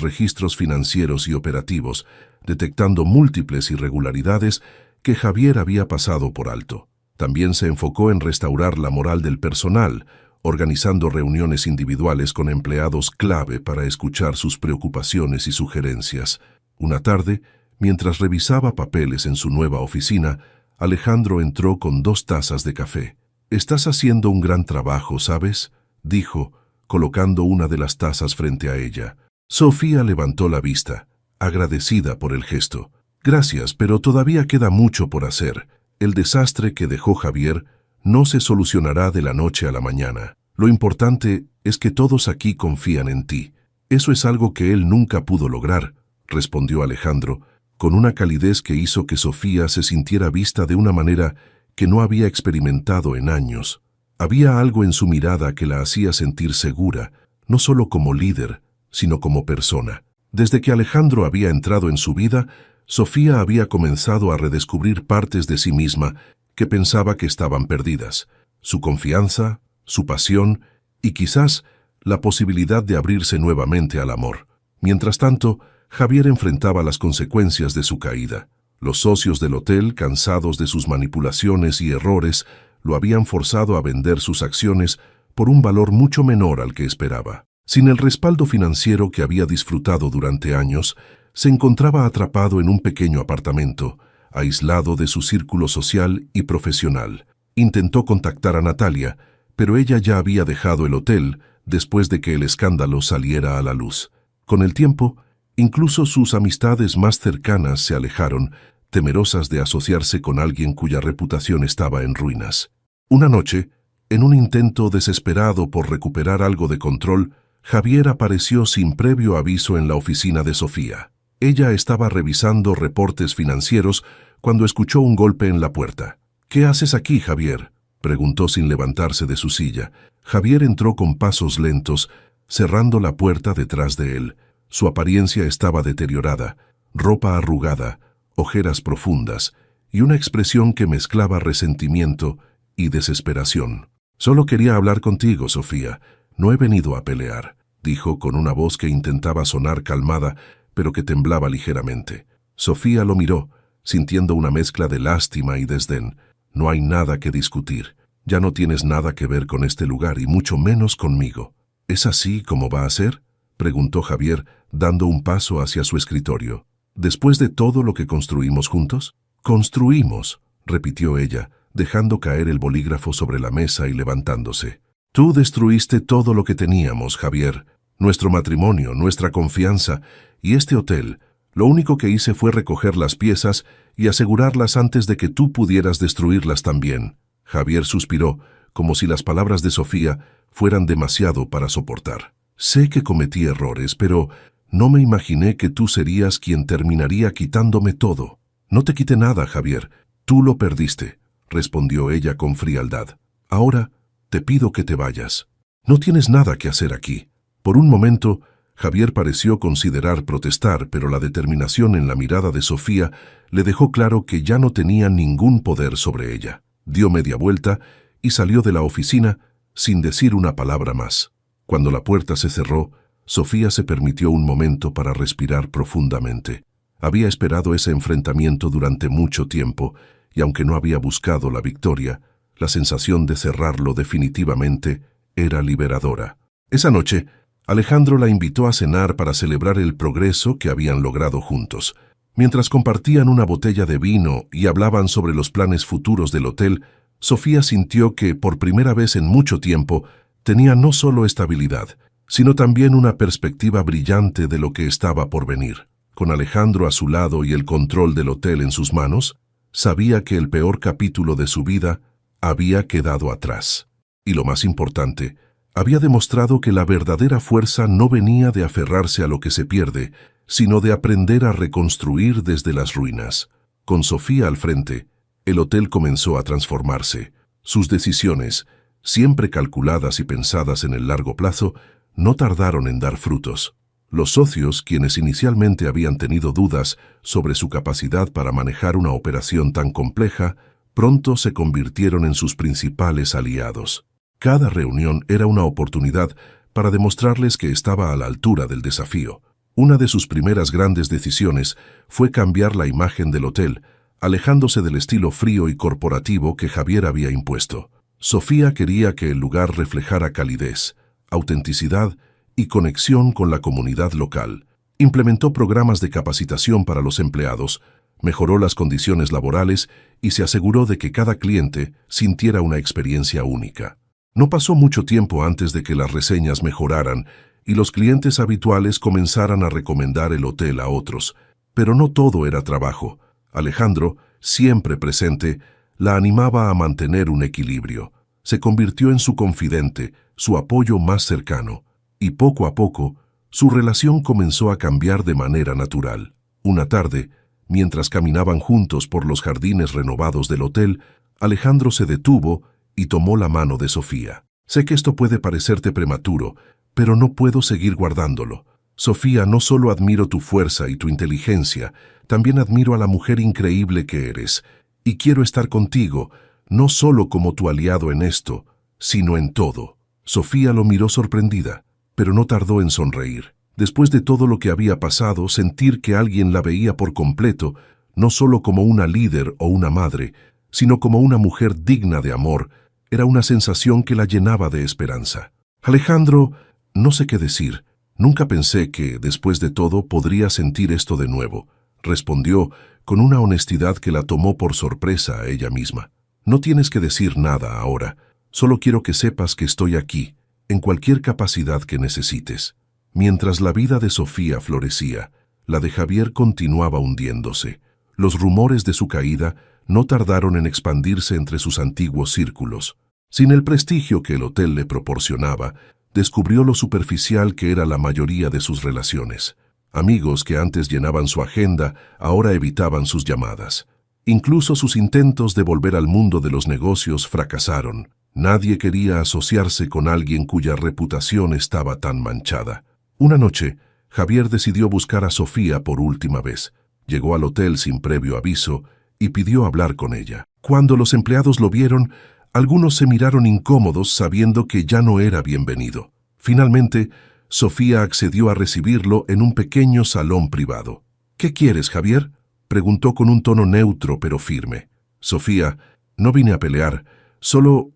Speaker 1: registros financieros y operativos, detectando múltiples irregularidades que Javier había pasado por alto. También se enfocó en restaurar la moral del personal, organizando reuniones individuales con empleados clave para escuchar sus preocupaciones y sugerencias. Una tarde, mientras revisaba papeles en su nueva oficina, Alejandro entró con 2 tazas de café. «Estás haciendo un gran trabajo, ¿sabes?», dijo, colocando una de las tazas frente a ella. Sofía levantó la vista, agradecida por el gesto. «Gracias, pero todavía queda mucho por hacer. El desastre que dejó Javier no se solucionará de la noche a la mañana. Lo importante es que todos aquí confían en ti. Eso es algo que él nunca pudo lograr», respondió Alejandro, con una calidez que hizo que Sofía se sintiera vista de una manera que no había experimentado en años. Había algo en su mirada que la hacía sentir segura, no solo como líder, sino como persona. Desde que Alejandro había entrado en su vida, Sofía había comenzado a redescubrir partes de sí misma que pensaba que estaban perdidas. Su confianza, su pasión y quizás la posibilidad de abrirse nuevamente al amor. Mientras tanto, Javier enfrentaba las consecuencias de su caída. Los socios del hotel, cansados de sus manipulaciones y errores, lo habían forzado a vender sus acciones por un valor mucho menor al que esperaba. Sin el respaldo financiero que había disfrutado durante años, se encontraba atrapado en un pequeño apartamento, aislado de su círculo social y profesional. Intentó contactar a Natalia, pero ella ya había dejado el hotel después de que el escándalo saliera a la luz. Con el tiempo, incluso sus amistades más cercanas se alejaron, temerosas de asociarse con alguien cuya reputación estaba en ruinas. Una noche, en un intento desesperado por recuperar algo de control, Javier apareció sin previo aviso en la oficina de Sofía. Ella estaba revisando reportes financieros cuando escuchó un golpe en la puerta. «¿Qué haces aquí, Javier?», preguntó sin levantarse de su silla. Javier entró con pasos lentos, cerrando la puerta detrás de él. Su apariencia estaba deteriorada, ropa arrugada, ojeras profundas y una expresión que mezclaba resentimiento y desesperación. «Solo quería hablar contigo, Sofía. No he venido a pelear», dijo con una voz que intentaba sonar calmada, pero que temblaba ligeramente. Sofía lo miró, sintiendo una mezcla de lástima y desdén. «No hay nada que discutir. Ya no tienes nada que ver con este lugar y mucho menos conmigo». «¿Es así como va a ser?», preguntó Javier, dando un paso hacia su escritorio. «¿Después de todo lo que construimos juntos?». «Construimos», repitió ella, dejando caer el bolígrafo sobre la mesa y levantándose. «Tú destruiste todo lo que teníamos, Javier. Nuestro matrimonio, nuestra confianza y este hotel. Lo único que hice fue recoger las piezas y asegurarlas antes de que tú pudieras destruirlas también». Javier suspiró, como si las palabras de Sofía fueran demasiado para soportar. Sé que cometí errores, pero no me imaginé que tú serías quien terminaría quitándome todo. No te quité nada, Javier. Tú lo perdiste, respondió ella con frialdad. Ahora te pido que te vayas. No tienes nada que hacer aquí. Por un momento, Javier pareció considerar protestar, pero la determinación en la mirada de Sofía le dejó claro que ya no tenía ningún poder sobre ella. Dio media vuelta y salió de la oficina sin decir una palabra más. Cuando la puerta se cerró, Sofía se permitió un momento para respirar profundamente. Había esperado ese enfrentamiento durante mucho tiempo, y aunque no había buscado la victoria, la sensación de cerrarlo definitivamente era liberadora. Esa noche, Alejandro la invitó a cenar para celebrar el progreso que habían logrado juntos. Mientras compartían una botella de vino y hablaban sobre los planes futuros del hotel, Sofía sintió que, por primera vez en mucho tiempo, tenía no solo estabilidad, sino también una perspectiva brillante de lo que estaba por venir. Con Alejandro a su lado y el control del hotel en sus manos, sabía que el peor capítulo de su vida había quedado atrás. Y lo más importante, había demostrado que la verdadera fuerza no venía de aferrarse a lo que se pierde, sino de aprender a reconstruir desde las ruinas. Con Sofía al frente, el hotel comenzó a transformarse. Sus decisiones, siempre calculadas y pensadas en el largo plazo, no tardaron en dar frutos. Los socios, quienes inicialmente habían tenido dudas sobre su capacidad para manejar una operación tan compleja, pronto se convirtieron en sus principales aliados. Cada reunión era una oportunidad para demostrarles que estaba a la altura del desafío. Una de sus primeras grandes decisiones fue cambiar la imagen del hotel, alejándose del estilo frío y corporativo que Javier había impuesto. Sofía quería que el lugar reflejara calidez, autenticidad y conexión con la comunidad local. Implementó programas de capacitación para los empleados, mejoró las condiciones laborales y se aseguró de que cada cliente sintiera una experiencia única. No pasó mucho tiempo antes de que las reseñas mejoraran y los clientes habituales comenzaran a recomendar el hotel a otros. Pero no todo era trabajo. Alejandro, siempre presente, la animaba a mantener un equilibrio. Se convirtió en su confidente, su apoyo más cercano. Y poco a poco, su relación comenzó a cambiar de manera natural. Una tarde, mientras caminaban juntos por los jardines renovados del hotel, Alejandro se detuvo y tomó la mano de Sofía. Sé que esto puede parecerte prematuro, pero no puedo seguir guardándolo. Sofía, no solo admiro tu fuerza y tu inteligencia, también admiro a la mujer increíble que eres, y quiero estar contigo, no solo como tu aliado en esto, sino en todo. Sofía lo miró sorprendida, pero no tardó en sonreír. Después de todo lo que había pasado, sentir que alguien la veía por completo, no solo como una líder o una madre, sino como una mujer digna de amor, era una sensación que la llenaba de esperanza. Alejandro, no sé qué decir. Nunca pensé que, después de todo, podría sentir esto de nuevo, respondió con una honestidad que la tomó por sorpresa a ella misma. No tienes que decir nada ahora, solo quiero que sepas que estoy aquí, en cualquier capacidad que necesites. Mientras la vida de Sofía florecía, la de Javier continuaba hundiéndose. Los rumores de su caída no tardaron en expandirse entre sus antiguos círculos. Sin el prestigio que el hotel le proporcionaba, descubrió lo superficial que era la mayoría de sus relaciones. Amigos que antes llenaban su agenda, ahora evitaban sus llamadas. Incluso sus intentos de volver al mundo de los negocios fracasaron. Nadie quería asociarse con alguien cuya reputación estaba tan manchada. Una noche, Javier decidió buscar a Sofía por última vez. Llegó al hotel sin previo aviso y pidió hablar con ella. Cuando los empleados lo vieron, algunos se miraron incómodos sabiendo que ya no era bienvenido. Finalmente, Sofía accedió a recibirlo en un pequeño salón privado. «¿Qué quieres, Javier?», preguntó con un tono neutro pero firme. «Sofía, no vine a pelear, solo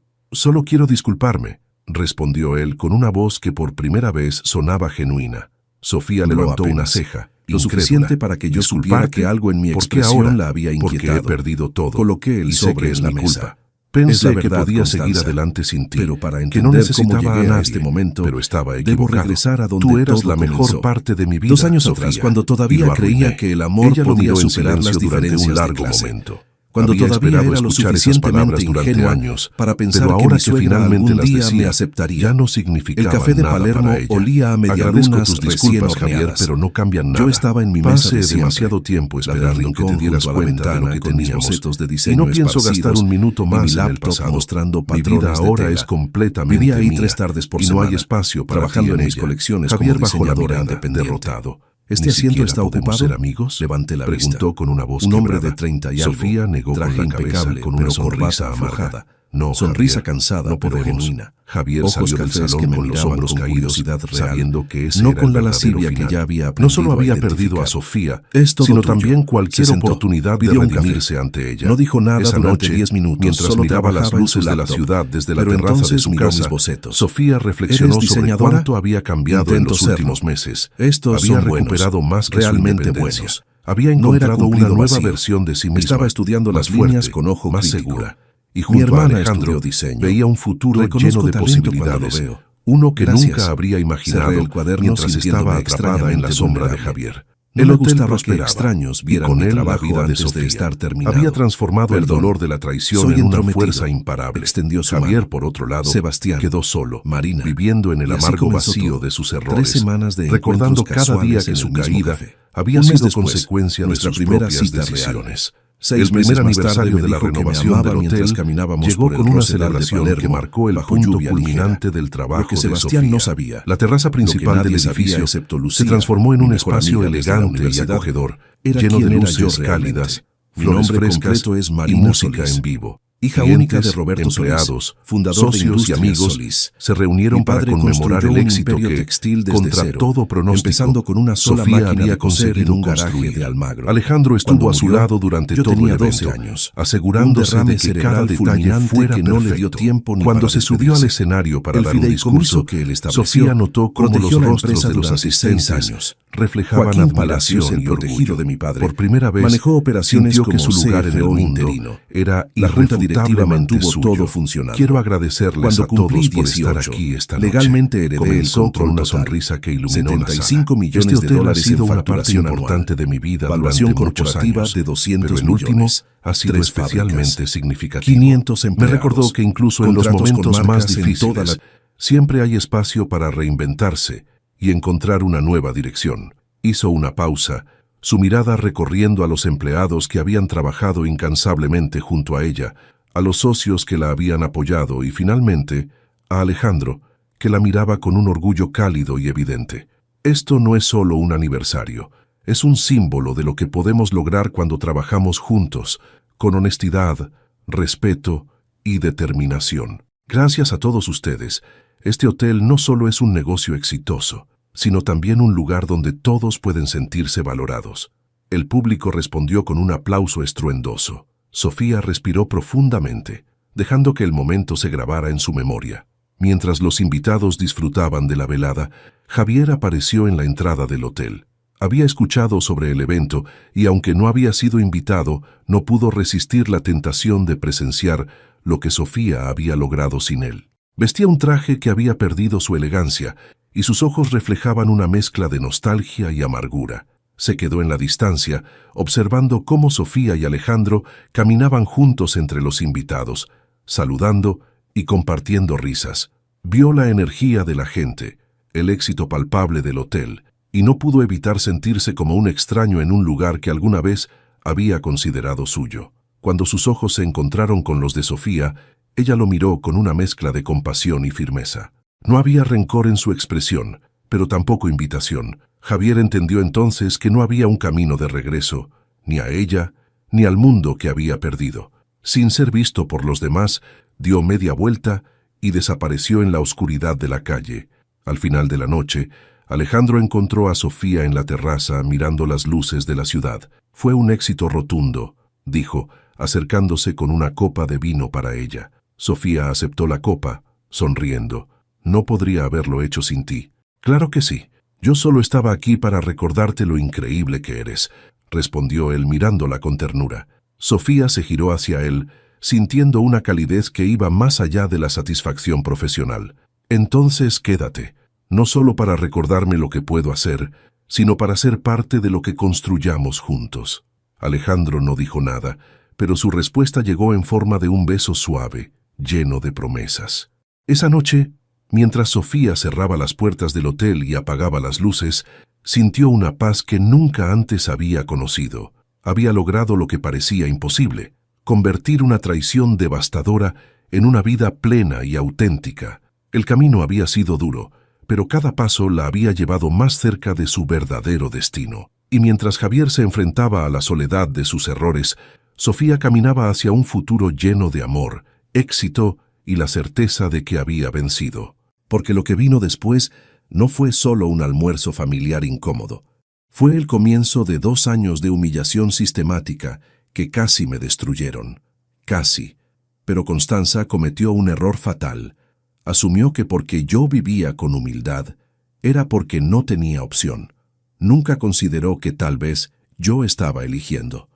Speaker 1: quiero disculparme», respondió él con una voz que por primera vez sonaba genuina. Sofía levantó una ceja.
Speaker 2: Lo suficiente para que yo supiera que algo en mi expresión la había inquietado.
Speaker 1: Porque he perdido todo.
Speaker 2: Coloqué el sobre en la mesa.
Speaker 1: Culpa. Pensé que podía seguir adelante sin ti,
Speaker 2: pero para
Speaker 1: que no necesitaba
Speaker 2: cómo llegué
Speaker 1: a nadie,
Speaker 2: a este momento,
Speaker 1: pero estaba
Speaker 2: debo
Speaker 1: equivocado.
Speaker 2: regresar a donde
Speaker 1: Tú eras
Speaker 2: todo
Speaker 1: la mejor
Speaker 2: comenzó.
Speaker 1: parte de mi vida,
Speaker 2: 2 años
Speaker 1: Sofía,
Speaker 2: atrás, cuando
Speaker 1: y
Speaker 2: todavía
Speaker 1: lo arruiné.
Speaker 2: creía que el amor
Speaker 1: Ella lo
Speaker 2: podía
Speaker 1: miró en
Speaker 2: superar las
Speaker 1: silencio durante
Speaker 2: diferencias
Speaker 1: un
Speaker 2: de
Speaker 1: largo
Speaker 2: clase.
Speaker 1: momento.
Speaker 3: cuando
Speaker 1: Había
Speaker 3: todavía
Speaker 1: esperado
Speaker 3: era lo
Speaker 1: escuchar esas palabras
Speaker 3: suficientemente
Speaker 1: durante
Speaker 3: ingenua
Speaker 1: años,
Speaker 3: para pensar
Speaker 1: pero
Speaker 3: que
Speaker 1: ahora
Speaker 3: mi
Speaker 1: que
Speaker 3: suegra
Speaker 1: finalmente
Speaker 3: algún
Speaker 1: las
Speaker 3: día
Speaker 1: decía,
Speaker 3: me aceptaría.
Speaker 1: ya no
Speaker 3: El
Speaker 1: significaban
Speaker 3: café de
Speaker 1: nada
Speaker 3: Palermo
Speaker 1: para ella.
Speaker 3: olía a
Speaker 1: Agradezco
Speaker 3: medialunas
Speaker 1: tus
Speaker 3: recién
Speaker 1: disculpas, Javier,
Speaker 3: horneadas.
Speaker 1: pero no cambian nada.
Speaker 3: Yo estaba en mi mesa
Speaker 1: Pasé
Speaker 3: de siempre,
Speaker 1: demasiado tiempo
Speaker 3: la del
Speaker 1: esperando que te
Speaker 3: rincón
Speaker 1: dieras
Speaker 3: junto a la
Speaker 1: cuenta de lo
Speaker 3: ventana
Speaker 1: que
Speaker 3: con mis
Speaker 1: teníamos.
Speaker 3: bocetos de
Speaker 1: Y
Speaker 3: diseño
Speaker 1: no pienso gastar
Speaker 3: esparcidos
Speaker 1: un minuto
Speaker 3: y mi
Speaker 1: más en el
Speaker 3: laptop
Speaker 1: pasado.
Speaker 3: mostrando
Speaker 1: Mi vida
Speaker 3: patrones de
Speaker 1: ahora
Speaker 3: tela.
Speaker 1: es completamente
Speaker 3: Vivía ahí
Speaker 1: mía,
Speaker 3: 3 tardes por
Speaker 1: y no hay
Speaker 3: semana,
Speaker 1: espacio para
Speaker 3: trabajando
Speaker 1: ti
Speaker 3: en mis
Speaker 1: ella.
Speaker 3: colecciones
Speaker 1: Javier
Speaker 3: como
Speaker 1: bajó la
Speaker 3: diseñadora
Speaker 1: mirada,
Speaker 3: independiente.
Speaker 1: derrotado.
Speaker 3: ¿Este
Speaker 1: ¿Ni
Speaker 3: asiento
Speaker 1: siquiera
Speaker 3: está
Speaker 1: podemos
Speaker 3: ocupado?
Speaker 1: ser amigos?
Speaker 3: Levanté la vista.
Speaker 1: Preguntó con una voz
Speaker 3: Un hombre
Speaker 1: quebrada.
Speaker 3: de 30 y algo,
Speaker 1: Sofía negó
Speaker 3: traje
Speaker 1: con la cabeza
Speaker 3: impecable,
Speaker 1: con una
Speaker 3: pero
Speaker 1: sonrisa
Speaker 3: corbata
Speaker 1: amarga.
Speaker 3: aflojada.
Speaker 1: No,
Speaker 3: Sonrisa
Speaker 1: Javier,
Speaker 3: cansada,
Speaker 1: no
Speaker 3: pero
Speaker 1: podemos.
Speaker 3: genuina.
Speaker 1: Javier
Speaker 3: Ojos
Speaker 1: salió del
Speaker 3: cafés
Speaker 1: salón
Speaker 3: que me
Speaker 1: con los
Speaker 3: miraban
Speaker 1: hombros
Speaker 3: con
Speaker 1: caídos,
Speaker 3: curiosidad real,
Speaker 1: sabiendo que ese
Speaker 3: no
Speaker 1: era
Speaker 3: con
Speaker 1: el
Speaker 3: la
Speaker 1: verdadero
Speaker 3: lascivia que
Speaker 1: final.
Speaker 3: ya había
Speaker 1: No
Speaker 3: aprendido
Speaker 1: solo había
Speaker 3: a
Speaker 1: perdido a
Speaker 3: identificar.
Speaker 1: Sofía,
Speaker 3: Es todo
Speaker 1: sino
Speaker 3: tuyo.
Speaker 1: también
Speaker 3: Se
Speaker 1: cualquier
Speaker 3: sentó,
Speaker 1: oportunidad de
Speaker 3: pidió un café.
Speaker 1: redimirse ante ella.
Speaker 3: No dijo nada
Speaker 1: Esa
Speaker 3: durante
Speaker 1: noche,
Speaker 3: 10 minutos,
Speaker 1: mientras
Speaker 3: solo
Speaker 1: miraba las
Speaker 3: trabajaba en su
Speaker 1: luces de la
Speaker 3: laptop.
Speaker 1: ciudad desde la
Speaker 3: Pero
Speaker 1: terraza de
Speaker 3: entonces
Speaker 1: su
Speaker 3: miró mis
Speaker 1: casa,
Speaker 3: bocetos.
Speaker 1: Sofía reflexionó
Speaker 3: ¿Eres
Speaker 1: sobre
Speaker 3: diseñadora?
Speaker 1: cuánto había cambiado en
Speaker 3: Intento
Speaker 1: los
Speaker 3: serlo.
Speaker 1: últimos meses.
Speaker 3: Estos
Speaker 1: Había
Speaker 3: son buenos,
Speaker 1: recuperado más que
Speaker 3: realmente
Speaker 1: su independencia.
Speaker 3: buenos.
Speaker 1: Había
Speaker 3: No era
Speaker 1: encontrado una
Speaker 3: cumplido
Speaker 1: nueva
Speaker 3: vacío.
Speaker 1: versión de sí misma.
Speaker 3: Estaba estudiando
Speaker 1: más
Speaker 3: las líneas
Speaker 1: fuerte,
Speaker 3: con ojo
Speaker 1: más
Speaker 3: crítico.
Speaker 1: segura. Y
Speaker 3: Mi
Speaker 1: junto a
Speaker 3: hermana
Speaker 1: Alejandro
Speaker 3: estudió diseño.
Speaker 1: veía un futuro
Speaker 3: Reconozco
Speaker 1: lleno de
Speaker 3: talento cuando lo
Speaker 1: posibilidades.
Speaker 3: veo.
Speaker 1: Uno que
Speaker 3: Gracias.
Speaker 1: nunca habría imaginado
Speaker 3: Cerré el cuaderno
Speaker 1: mientras
Speaker 3: sintiéndome
Speaker 1: estaba atrapada en la
Speaker 3: extrañamente
Speaker 1: sombra de
Speaker 3: vulnerable.
Speaker 1: Javier.
Speaker 3: No
Speaker 1: El
Speaker 3: me
Speaker 1: hotel
Speaker 3: gustaba que
Speaker 1: prosperaba,
Speaker 3: extraños
Speaker 1: y
Speaker 3: vieran
Speaker 1: con
Speaker 3: mi
Speaker 1: él la
Speaker 3: trabajo
Speaker 1: vida de
Speaker 3: antes de
Speaker 1: Sofía.
Speaker 3: estar terminado.
Speaker 1: Había transformado el
Speaker 3: Perdón.
Speaker 1: dolor de la traición
Speaker 3: Soy
Speaker 1: en una
Speaker 3: entrometido.
Speaker 1: fuerza imparable.
Speaker 3: Extendió su
Speaker 1: Javier,
Speaker 3: mano.
Speaker 1: por otro lado,
Speaker 3: Sebastián,
Speaker 1: quedó solo,
Speaker 3: Marina.
Speaker 1: viviendo en el
Speaker 3: Y así
Speaker 1: amargo
Speaker 3: comenzó
Speaker 1: vacío
Speaker 3: todo.
Speaker 1: de sus
Speaker 3: 3
Speaker 1: errores,
Speaker 3: semanas de
Speaker 1: recordando
Speaker 3: encuentros
Speaker 1: cada día
Speaker 3: casuales
Speaker 1: que
Speaker 3: en
Speaker 1: su
Speaker 3: el mismo
Speaker 1: caída
Speaker 3: café.
Speaker 1: había
Speaker 3: Un mes
Speaker 1: sido
Speaker 3: después,
Speaker 1: consecuencia de
Speaker 3: nuestra
Speaker 1: sus
Speaker 3: primera
Speaker 1: propias
Speaker 3: cita
Speaker 1: decisiones.
Speaker 3: 6
Speaker 1: El primer
Speaker 3: meses más tarde
Speaker 1: aniversario
Speaker 3: me
Speaker 1: de la
Speaker 3: dijo que me
Speaker 1: renovación
Speaker 3: amaba
Speaker 1: del
Speaker 3: mientras
Speaker 1: hotel
Speaker 3: caminábamos
Speaker 1: llegó
Speaker 3: por el
Speaker 1: con una
Speaker 3: Rosedal de
Speaker 1: celebración que
Speaker 3: Palermo,
Speaker 1: marcó el
Speaker 3: bajo
Speaker 1: punto
Speaker 3: lluvia
Speaker 1: culminante
Speaker 3: ligera.
Speaker 1: del trabajo
Speaker 3: Lo que
Speaker 1: de
Speaker 3: Sebastián
Speaker 1: Sofía.
Speaker 3: no sabía,
Speaker 1: La terraza principal
Speaker 3: nadie
Speaker 1: del
Speaker 3: sabía
Speaker 1: edificio
Speaker 3: excepto
Speaker 1: se
Speaker 3: Lucía,
Speaker 1: transformó en
Speaker 3: mi
Speaker 1: un
Speaker 3: mejor
Speaker 1: espacio
Speaker 3: amiga desde la
Speaker 1: elegante y
Speaker 3: universidad,
Speaker 1: acogedor,
Speaker 3: era
Speaker 1: lleno de
Speaker 3: quien era yo
Speaker 1: luces
Speaker 3: realmente.
Speaker 1: cálidas,
Speaker 3: Mi
Speaker 1: flores
Speaker 3: nombre
Speaker 1: frescas
Speaker 3: completo es
Speaker 1: y
Speaker 3: Marina
Speaker 1: música
Speaker 3: Solís,
Speaker 1: en vivo.
Speaker 3: hija
Speaker 1: Clientes,
Speaker 3: única de Roberto
Speaker 1: empleados,
Speaker 3: Solís, fundador de
Speaker 1: socios y
Speaker 3: Industrias
Speaker 1: amigos
Speaker 3: Solís.
Speaker 1: se reunieron
Speaker 3: Mi
Speaker 1: para
Speaker 3: padre
Speaker 1: conmemorar
Speaker 3: construyó
Speaker 1: el
Speaker 3: un
Speaker 1: éxito
Speaker 3: imperio
Speaker 1: que,
Speaker 3: textil desde
Speaker 1: contra
Speaker 3: cero,
Speaker 1: todo pronóstico,
Speaker 3: empezando con una sola
Speaker 1: Sofía
Speaker 3: máquina
Speaker 1: había
Speaker 3: de coser en
Speaker 1: conseguido
Speaker 3: un garaje
Speaker 1: construir.
Speaker 3: de Almagro.
Speaker 1: Alejandro estuvo
Speaker 3: Cuando
Speaker 1: a su
Speaker 3: murió,
Speaker 1: lado durante
Speaker 3: yo
Speaker 1: todo
Speaker 3: tenía
Speaker 1: el
Speaker 3: 12
Speaker 1: evento,
Speaker 3: años.
Speaker 1: asegurándose
Speaker 3: Un derrame
Speaker 1: de que cada
Speaker 3: cerebral
Speaker 1: detalle
Speaker 3: fulminante
Speaker 1: fuera
Speaker 3: que no le dio
Speaker 1: perfecto.
Speaker 3: tiempo ni
Speaker 1: Cuando
Speaker 3: para
Speaker 1: se subió al
Speaker 3: despedirse.
Speaker 1: escenario para
Speaker 3: El
Speaker 1: dar un
Speaker 3: fideicomiso
Speaker 1: discurso,
Speaker 3: que él estableció
Speaker 1: Sofía notó cómo los
Speaker 3: protegió la
Speaker 1: rostros
Speaker 3: empresa
Speaker 1: de los
Speaker 3: durante 6
Speaker 1: asistentes
Speaker 3: años.
Speaker 1: reflejaban
Speaker 3: Joaquín Palacios,
Speaker 1: admiración
Speaker 3: el
Speaker 1: y
Speaker 3: protegido
Speaker 1: orgullo.
Speaker 3: de mi padre,
Speaker 1: Por primera vez,
Speaker 3: manejó operaciones
Speaker 1: sintió que
Speaker 3: como
Speaker 1: su lugar en el
Speaker 3: CFO
Speaker 1: mundo
Speaker 3: interino.
Speaker 1: era
Speaker 3: La junta directiva
Speaker 1: irrefutablemente
Speaker 3: mantuvo
Speaker 1: suyo.
Speaker 3: todo funcionando.
Speaker 1: Quiero agradecerles
Speaker 3: Cuando
Speaker 1: a todos
Speaker 3: cumplí
Speaker 1: por estar
Speaker 3: 18,
Speaker 1: aquí esta noche.
Speaker 3: legalmente heredé el
Speaker 1: Comenzó con
Speaker 3: control
Speaker 1: una
Speaker 3: total.
Speaker 1: sonrisa que iluminó la
Speaker 3: 75
Speaker 1: sala.
Speaker 3: millones
Speaker 1: Este
Speaker 3: de
Speaker 1: hotel
Speaker 3: dólares
Speaker 1: ha sido
Speaker 3: en
Speaker 1: una parte
Speaker 3: facturación
Speaker 1: importante de mi vida
Speaker 3: Valuación
Speaker 1: durante muchos
Speaker 3: corporativa
Speaker 1: años,
Speaker 3: de 200
Speaker 1: pero el último
Speaker 3: millones.
Speaker 1: ha sido
Speaker 3: 3
Speaker 1: especialmente
Speaker 3: fábricas,
Speaker 1: significativo.
Speaker 3: 500
Speaker 1: Me
Speaker 3: empleados,
Speaker 1: recordó que incluso en los
Speaker 3: contratos con
Speaker 1: momentos más
Speaker 3: marcas en
Speaker 1: difíciles,
Speaker 3: toda la-
Speaker 1: siempre hay espacio para reinventarse y encontrar una nueva dirección. Hizo una pausa, su mirada recorriendo a los empleados que habían trabajado incansablemente junto a ella, a los socios que la habían apoyado y finalmente a Alejandro, que la miraba con un orgullo cálido y evidente. Esto no es solo un aniversario, es un símbolo de lo que podemos lograr cuando trabajamos juntos, con honestidad, respeto y determinación. Gracias a todos ustedes, este hotel no solo es un negocio exitoso, sino también un lugar donde todos pueden sentirse valorados. El público respondió con un aplauso estruendoso. Sofía respiró profundamente, dejando que el momento se grabara en su memoria. Mientras los invitados disfrutaban de la velada, Javier apareció en la entrada del hotel. Había escuchado sobre el evento y, aunque no había sido invitado, no pudo resistir la tentación de presenciar lo que Sofía había logrado sin él. Vestía un traje que había perdido su elegancia y sus ojos reflejaban una mezcla de nostalgia y amargura. Se quedó en la distancia, observando cómo Sofía y Alejandro caminaban juntos entre los invitados, saludando y compartiendo risas. Vio la energía de la gente, el éxito palpable del hotel, y no pudo evitar sentirse como un extraño en un lugar que alguna vez había considerado suyo. Cuando sus ojos se encontraron con los de Sofía, ella lo miró con una mezcla de compasión y firmeza. No había rencor en su expresión, pero tampoco invitación. Javier entendió entonces que no había un camino de regreso, ni a ella, ni al mundo que había perdido. Sin ser visto por los demás, dio media vuelta y desapareció en la oscuridad de la calle. Al final de la noche, Alejandro encontró a Sofía en la terraza mirando las luces de la ciudad. Fue un éxito rotundo, dijo, acercándose con una copa de vino para ella. Sofía aceptó la copa, sonriendo. No podría haberlo hecho sin ti. Claro que sí. Yo solo estaba aquí para recordarte lo increíble que eres, respondió él mirándola con ternura. Sofía se giró hacia él, sintiendo una calidez que iba más allá de la satisfacción profesional. Entonces quédate, no solo para recordarme lo que puedo hacer, sino para ser parte de lo que construyamos juntos. Alejandro no dijo nada, pero su respuesta llegó en forma de un beso suave, lleno de promesas. Esa noche, mientras Sofía cerraba las puertas del hotel y apagaba las luces, sintió una paz que nunca antes había conocido. Había logrado lo que parecía imposible, convertir una traición devastadora en una vida plena y auténtica. El camino había sido duro, pero cada paso la había llevado más cerca de su verdadero destino. Y mientras Javier se enfrentaba a la soledad de sus errores, Sofía caminaba hacia un futuro lleno de amor, éxito y la certeza de que había vencido. Porque lo que vino después no fue solo un almuerzo familiar incómodo. Fue el comienzo de 2 años de humillación sistemática que casi me destruyeron. Casi. Pero Constanza cometió un error fatal. Asumió que porque yo vivía con humildad, era porque no tenía opción. Nunca consideró que tal vez yo estaba eligiendo,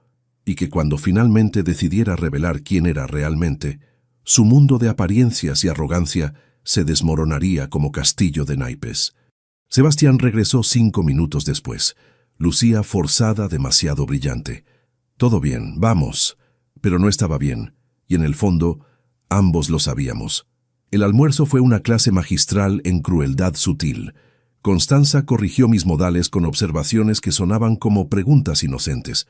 Speaker 1: y que cuando finalmente decidiera revelar quién era realmente, su mundo de apariencias y arrogancia se desmoronaría como castillo de naipes. Sebastián regresó 5 minutos después. Lucía forzada, demasiado brillante. Todo bien, vamos. Pero no estaba bien, y en el fondo, ambos lo sabíamos. El almuerzo fue una clase magistral en crueldad sutil. Constanza corrigió mis modales con observaciones que sonaban como preguntas inocentes.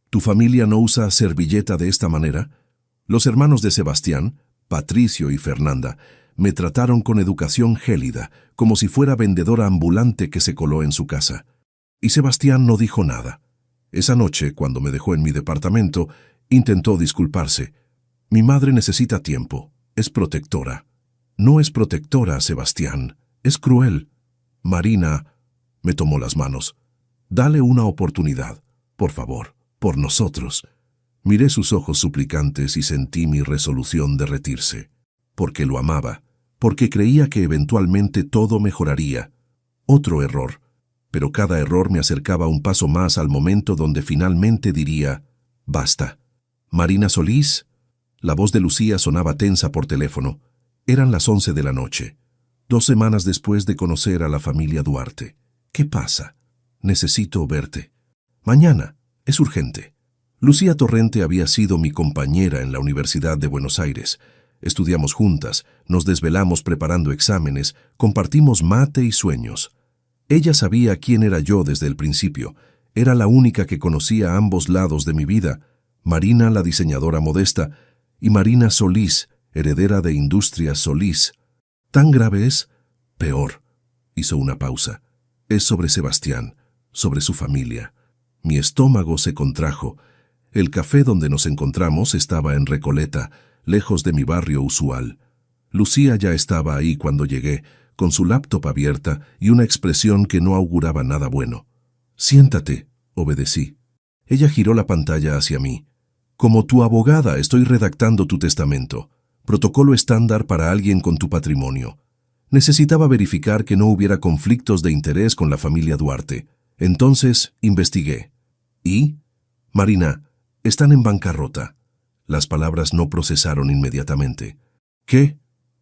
Speaker 1: ¿Tu familia no usa servilleta de esta manera? Los hermanos de Sebastián, Patricio y Fernanda, me trataron con educación gélida, como si fuera vendedora ambulante que se coló en su casa. Y Sebastián no dijo nada. Esa noche, cuando me dejó en mi departamento, intentó disculparse. Mi madre necesita tiempo. Es protectora. No es protectora, Sebastián. Es cruel. Marina me tomó las manos. Dale una oportunidad, por favor, por nosotros. Miré sus ojos suplicantes y sentí mi resolución derretirse. Porque lo amaba, porque creía que eventualmente todo mejoraría. Otro error, pero cada error me acercaba un paso más al momento donde finalmente diría, basta. Marina Solís. La voz de Lucía sonaba tensa por teléfono. Eran las 11 de la noche. 2 semanas después de conocer a la familia Duarte. ¿Qué pasa? Necesito verte. Mañana. Es urgente. Lucía Torrente había sido mi compañera en la Universidad de Buenos Aires. Estudiamos juntas, nos desvelamos preparando exámenes, compartimos mate y sueños. Ella sabía quién era yo desde el principio. Era la única que conocía ambos lados de mi vida. Marina, la diseñadora modesta, y Marina Solís, heredera de Industrias Solís. ¿Tan grave es? Peor. Hizo una pausa. Es sobre Sebastián, sobre su familia. Mi estómago se contrajo. El café donde nos encontramos estaba en Recoleta, lejos de mi barrio usual. Lucía ya estaba ahí cuando llegué, con su laptop abierta y una expresión que no auguraba nada bueno. Siéntate, obedecí. Ella giró la pantalla hacia mí. Como tu abogada estoy redactando tu testamento. Protocolo estándar para alguien con tu patrimonio. Necesitaba verificar que no hubiera conflictos de interés con la familia Duarte. Entonces, investigué. ¿Y? Marina, están en bancarrota. Las palabras no procesaron inmediatamente. ¿Qué?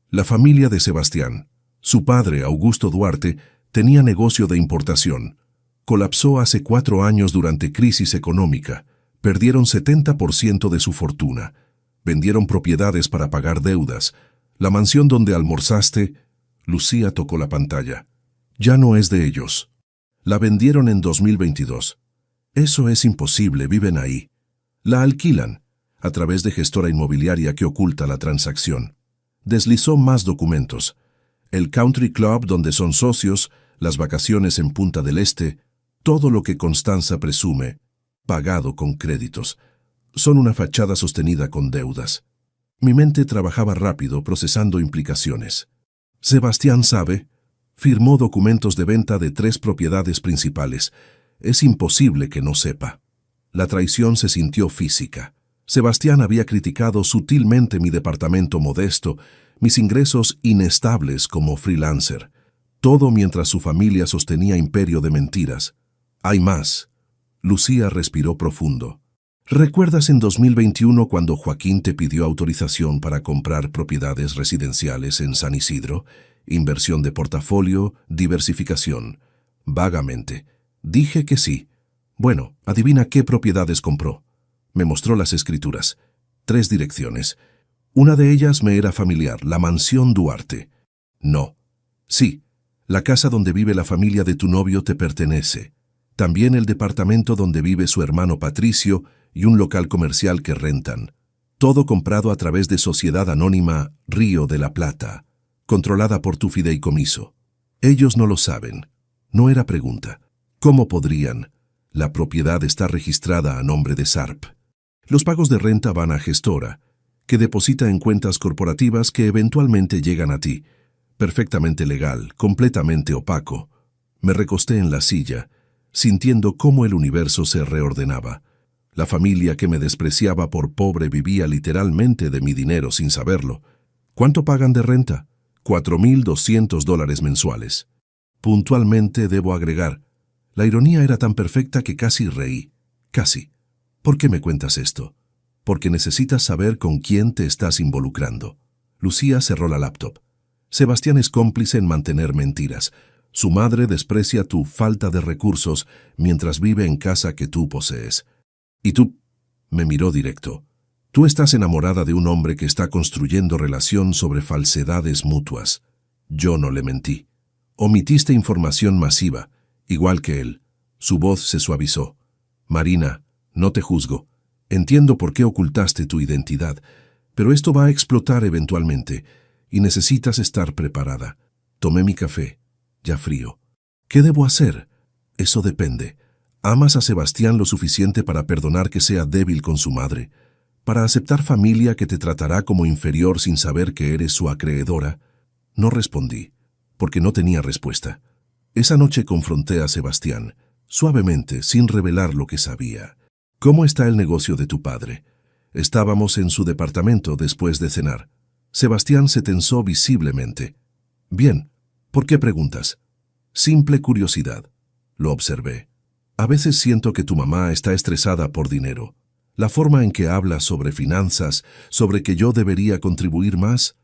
Speaker 1: La familia de Sebastián, su padre, Augusto Duarte, tenía negocio de importación. Colapsó hace 4 años durante crisis económica. Perdieron 70% de su fortuna. Vendieron propiedades para pagar deudas. La mansión donde almorzaste, Lucía tocó la pantalla. Ya no es de ellos. La vendieron en 2022. Eso es imposible, viven ahí. La alquilan, a través de gestora inmobiliaria que oculta la transacción. Deslizó más documentos. El country club donde son socios, las vacaciones en Punta del Este, todo lo que Constanza presume, pagado con créditos. Son una fachada sostenida con deudas. Mi mente trabajaba rápido procesando implicaciones. Sebastián sabe, firmó documentos de venta de 3 propiedades principales. Es imposible que no sepa. La traición se sintió física. Sebastián había criticado sutilmente mi departamento modesto, mis ingresos inestables como freelancer. Todo mientras su familia sostenía imperio de mentiras. Hay más. Lucía respiró profundo. ¿Recuerdas en 2021 cuando Joaquín te pidió autorización para comprar propiedades residenciales en San Isidro? Inversión de portafolio, diversificación. Vagamente. Dije que sí. Bueno, adivina qué propiedades compró. Me mostró las escrituras. 3 direcciones. Una de ellas me era familiar, la mansión Duarte. No. Sí, la casa donde vive la familia de tu novio te pertenece. También el departamento donde vive su hermano Patricio y un local comercial que rentan. Todo comprado a través de Sociedad Anónima Río de la Plata, controlada por tu fideicomiso. Ellos no lo saben. No era pregunta. ¿Cómo podrían? La propiedad está registrada a nombre de SARP. Los pagos de renta van a gestora, que deposita en cuentas corporativas que eventualmente llegan a ti. Perfectamente legal, completamente opaco. Me recosté en la silla, sintiendo cómo el universo se reordenaba. La familia que me despreciaba por pobre vivía literalmente de mi dinero sin saberlo. ¿Cuánto pagan de renta? $4,200 mensuales. Puntualmente debo agregar. La ironía era tan perfecta que casi reí. Casi. ¿Por qué me cuentas esto? Porque necesitas saber con quién te estás involucrando. Lucía cerró la laptop. Sebastián es cómplice en mantener mentiras. Su madre desprecia tu falta de recursos mientras vive en casa que tú posees. ¿Y tú? Me miró directo. Tú estás enamorada de un hombre que está construyendo relación sobre falsedades mutuas. Yo no le mentí. Omitiste información masiva, igual que él. Su voz se suavizó. Marina, no te juzgo. Entiendo por qué ocultaste tu identidad, pero esto va a explotar eventualmente y necesitas estar preparada. Tomé mi café, ya frío. ¿Qué debo hacer? Eso depende. ¿Amas a Sebastián lo suficiente para perdonar que sea débil con su madre? ¿Para aceptar familia que te tratará como inferior sin saber que eres su acreedora? No respondí, porque no tenía respuesta. Esa noche confronté a Sebastián, suavemente, sin revelar lo que sabía. ¿Cómo está el negocio de tu padre? Estábamos en su departamento después de cenar. Sebastián se tensó visiblemente. Bien, ¿por qué preguntas? Simple curiosidad. Lo observé. A veces siento que tu mamá está estresada por dinero. La forma en que habla sobre finanzas, sobre que yo debería contribuir más.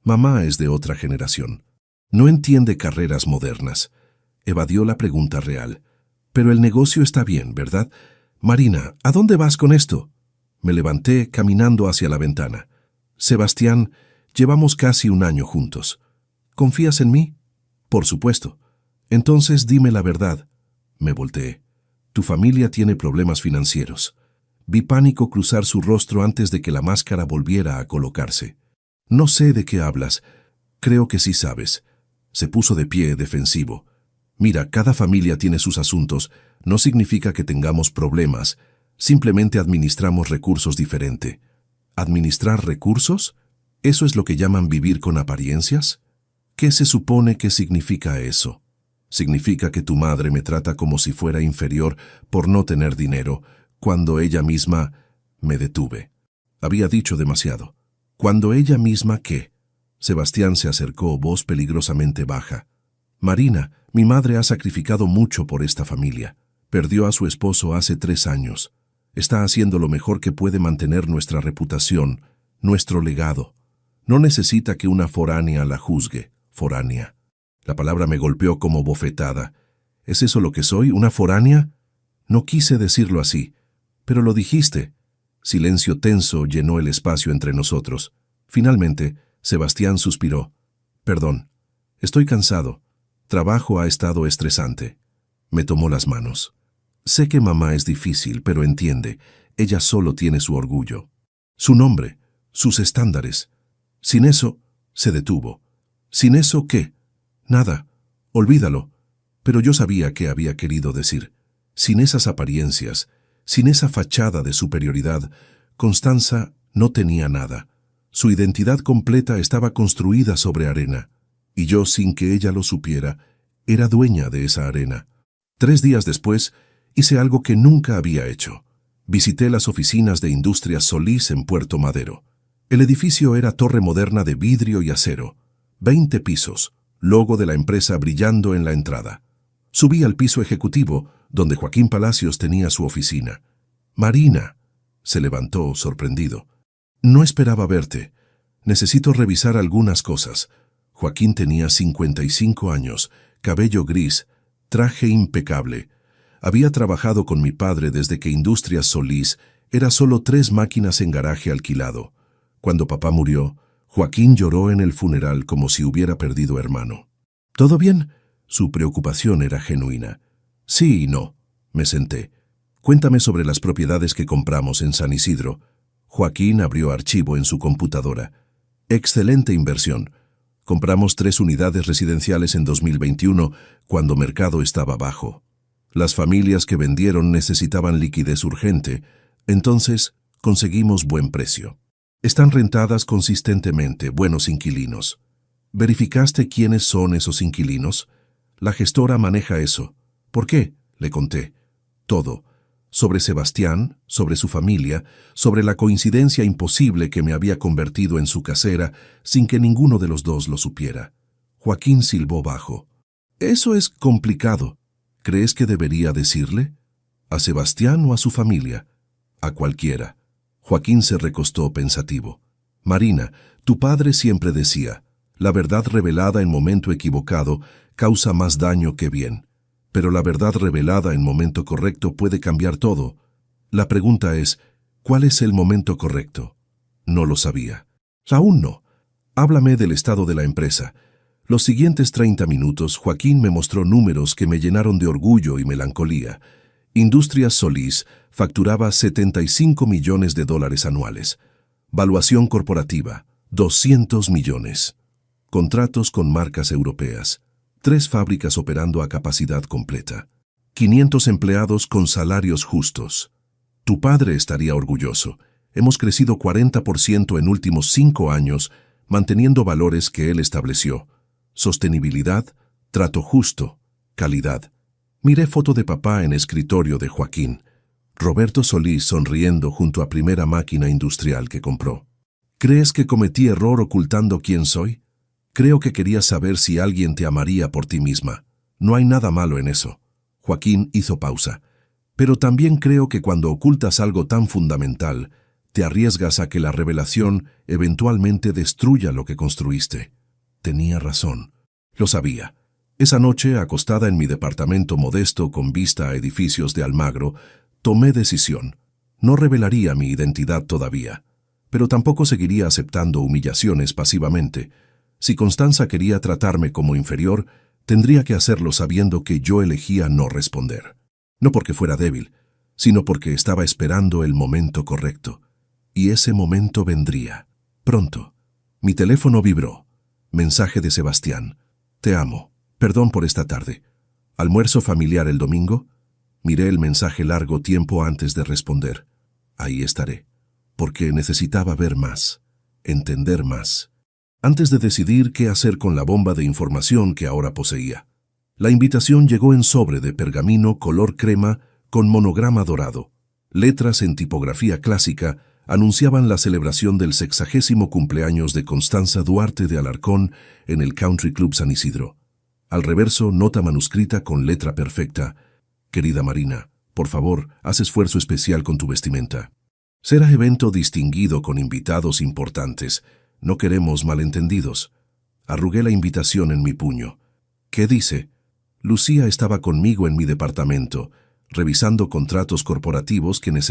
Speaker 1: Mamá es de otra generación. No entiende carreras modernas. Evadió la pregunta real. Pero el negocio está bien, ¿verdad? Marina, ¿a dónde vas con esto? Me levanté caminando hacia la ventana. Sebastián, llevamos casi 1 año juntos. ¿Confías en mí? Por supuesto. Entonces dime la verdad. Me volteé. Tu familia tiene problemas financieros. Vi pánico cruzar su rostro antes de que la máscara volviera a colocarse. No sé de qué hablas. Creo que sí sabes. Se puso de pie, defensivo. Mira, cada familia tiene sus asuntos. No significa que tengamos problemas. Simplemente administramos recursos diferente. ¿Administrar recursos? ¿Eso es lo que llaman vivir con apariencias? ¿Qué se supone que significa eso? Significa que tu madre me trata como si fuera inferior por no tener dinero, cuando ella misma... Me detuve. Había dicho demasiado. ¿Cuando ella misma qué? Sebastián se acercó, voz peligrosamente baja. Marina, mi madre ha sacrificado mucho por esta familia. Perdió a su esposo hace 3 años. Está haciendo lo mejor que puede mantener nuestra reputación, nuestro legado. No necesita que una foránea la juzgue. Foránea. La palabra me golpeó como bofetada. ¿Es eso lo que soy, una foránea? No quise decirlo así, pero lo dijiste. Silencio tenso llenó el espacio entre nosotros. Finalmente, Sebastián suspiró. Perdón, estoy cansado. Trabajo ha estado estresante. Me tomó las manos. Sé que mamá es difícil, pero entiende, ella solo tiene su orgullo. Su nombre, sus estándares. Sin eso, se detuvo. ¿Sin eso qué? Nada, olvídalo. Pero yo sabía qué había querido decir. Sin esas apariencias, sin esa fachada de superioridad, Constanza no tenía nada. Su identidad completa estaba construida sobre arena, y yo, sin que ella lo supiera, era dueña de esa arena. 3 días después, hice algo que nunca había hecho. Visité las oficinas de Industrias Solís en Puerto Madero. El edificio era torre moderna de vidrio y acero. 20 pisos, logo de la empresa brillando en la entrada. Subí al piso ejecutivo, donde Joaquín Palacios tenía su oficina. Marina, se levantó, sorprendido. No esperaba verte. Necesito revisar algunas cosas. Joaquín tenía 55 años, cabello gris, traje impecable. Había trabajado con mi padre desde que Industrias Solís Era solo 3 máquinas en garaje alquilado. Cuando papá murió, Joaquín lloró en el funeral como si hubiera perdido hermano. ¿Todo bien? Su preocupación era genuina. Sí y no. Me senté. Cuéntame sobre las propiedades que compramos en San Isidro. Joaquín abrió archivo en su computadora. Excelente inversión. Compramos 3 unidades residenciales en 2021, cuando mercado estaba bajo. Las familias que vendieron necesitaban liquidez urgente, entonces conseguimos buen precio. Están rentadas consistentemente, buenos inquilinos. ¿Verificaste quiénes son esos inquilinos? La gestora maneja eso. ¿Por qué? Le conté. Todo. Sobre Sebastián, sobre su familia, sobre la coincidencia imposible que me había convertido en su casera sin que ninguno de los dos lo supiera. Joaquín silbó bajo. Eso es complicado. ¿Crees que debería decirle? ¿A Sebastián o a su familia? A cualquiera. Joaquín se recostó pensativo. Marina, tu padre siempre decía, la verdad revelada en momento equivocado causa más daño que bien. Pero la verdad revelada en momento correcto puede cambiar todo. La pregunta es, ¿cuál es el momento correcto? No lo sabía. Aún no. Háblame del estado de la empresa. Los siguientes 30 minutos, Joaquín me mostró números que me llenaron de orgullo y melancolía. Industrias Solís facturaba $75 millones anuales. Valuación corporativa, 200 millones. Contratos con marcas europeas. 3 fábricas operando a capacidad completa. 500 empleados con salarios justos. Tu padre estaría orgulloso. Hemos crecido 40% en últimos 5 años, manteniendo valores que él estableció. Sostenibilidad, trato justo, calidad. Miré foto de papá en escritorio de Joaquín. Roberto Solís sonriendo junto a primera máquina industrial que compró. ¿Crees que cometí error ocultando quién soy? Creo que querías saber si alguien te amaría por ti misma. No hay nada malo en eso. Joaquín hizo pausa. Pero también creo que cuando ocultas algo tan fundamental, te arriesgas a que la revelación eventualmente destruya lo que construiste. Tenía razón. Lo sabía. Esa noche, acostada en mi departamento modesto con vista a edificios de Almagro, tomé decisión. No revelaría mi identidad todavía, pero tampoco seguiría aceptando humillaciones pasivamente. Si Constanza quería tratarme como inferior, tendría que hacerlo sabiendo que yo elegía no responder. No porque fuera débil, sino porque estaba esperando el momento correcto. Y ese momento vendría. Pronto. Mi teléfono vibró. Mensaje de Sebastián. Te amo. Perdón por esta tarde. ¿Almuerzo familiar el domingo? Miré el mensaje largo tiempo antes de responder. Ahí estaré. Porque necesitaba ver más. Entender más. Antes de decidir qué hacer con la bomba de información que ahora poseía. La invitación llegó en sobre de pergamino color crema con monograma dorado. Letras en tipografía clásica anunciaban la celebración del 60º cumpleaños de Constanza Duarte de Alarcón en el Country Club San Isidro. Al reverso, nota manuscrita con letra perfecta. Querida Marina, por favor, haz esfuerzo especial con tu vestimenta. Será evento distinguido con invitados importantes. No queremos malentendidos. Arrugué la invitación en mi puño. ¿Qué dice? Lucía estaba conmigo en mi departamento, revisando contratos corporativos que necesitaban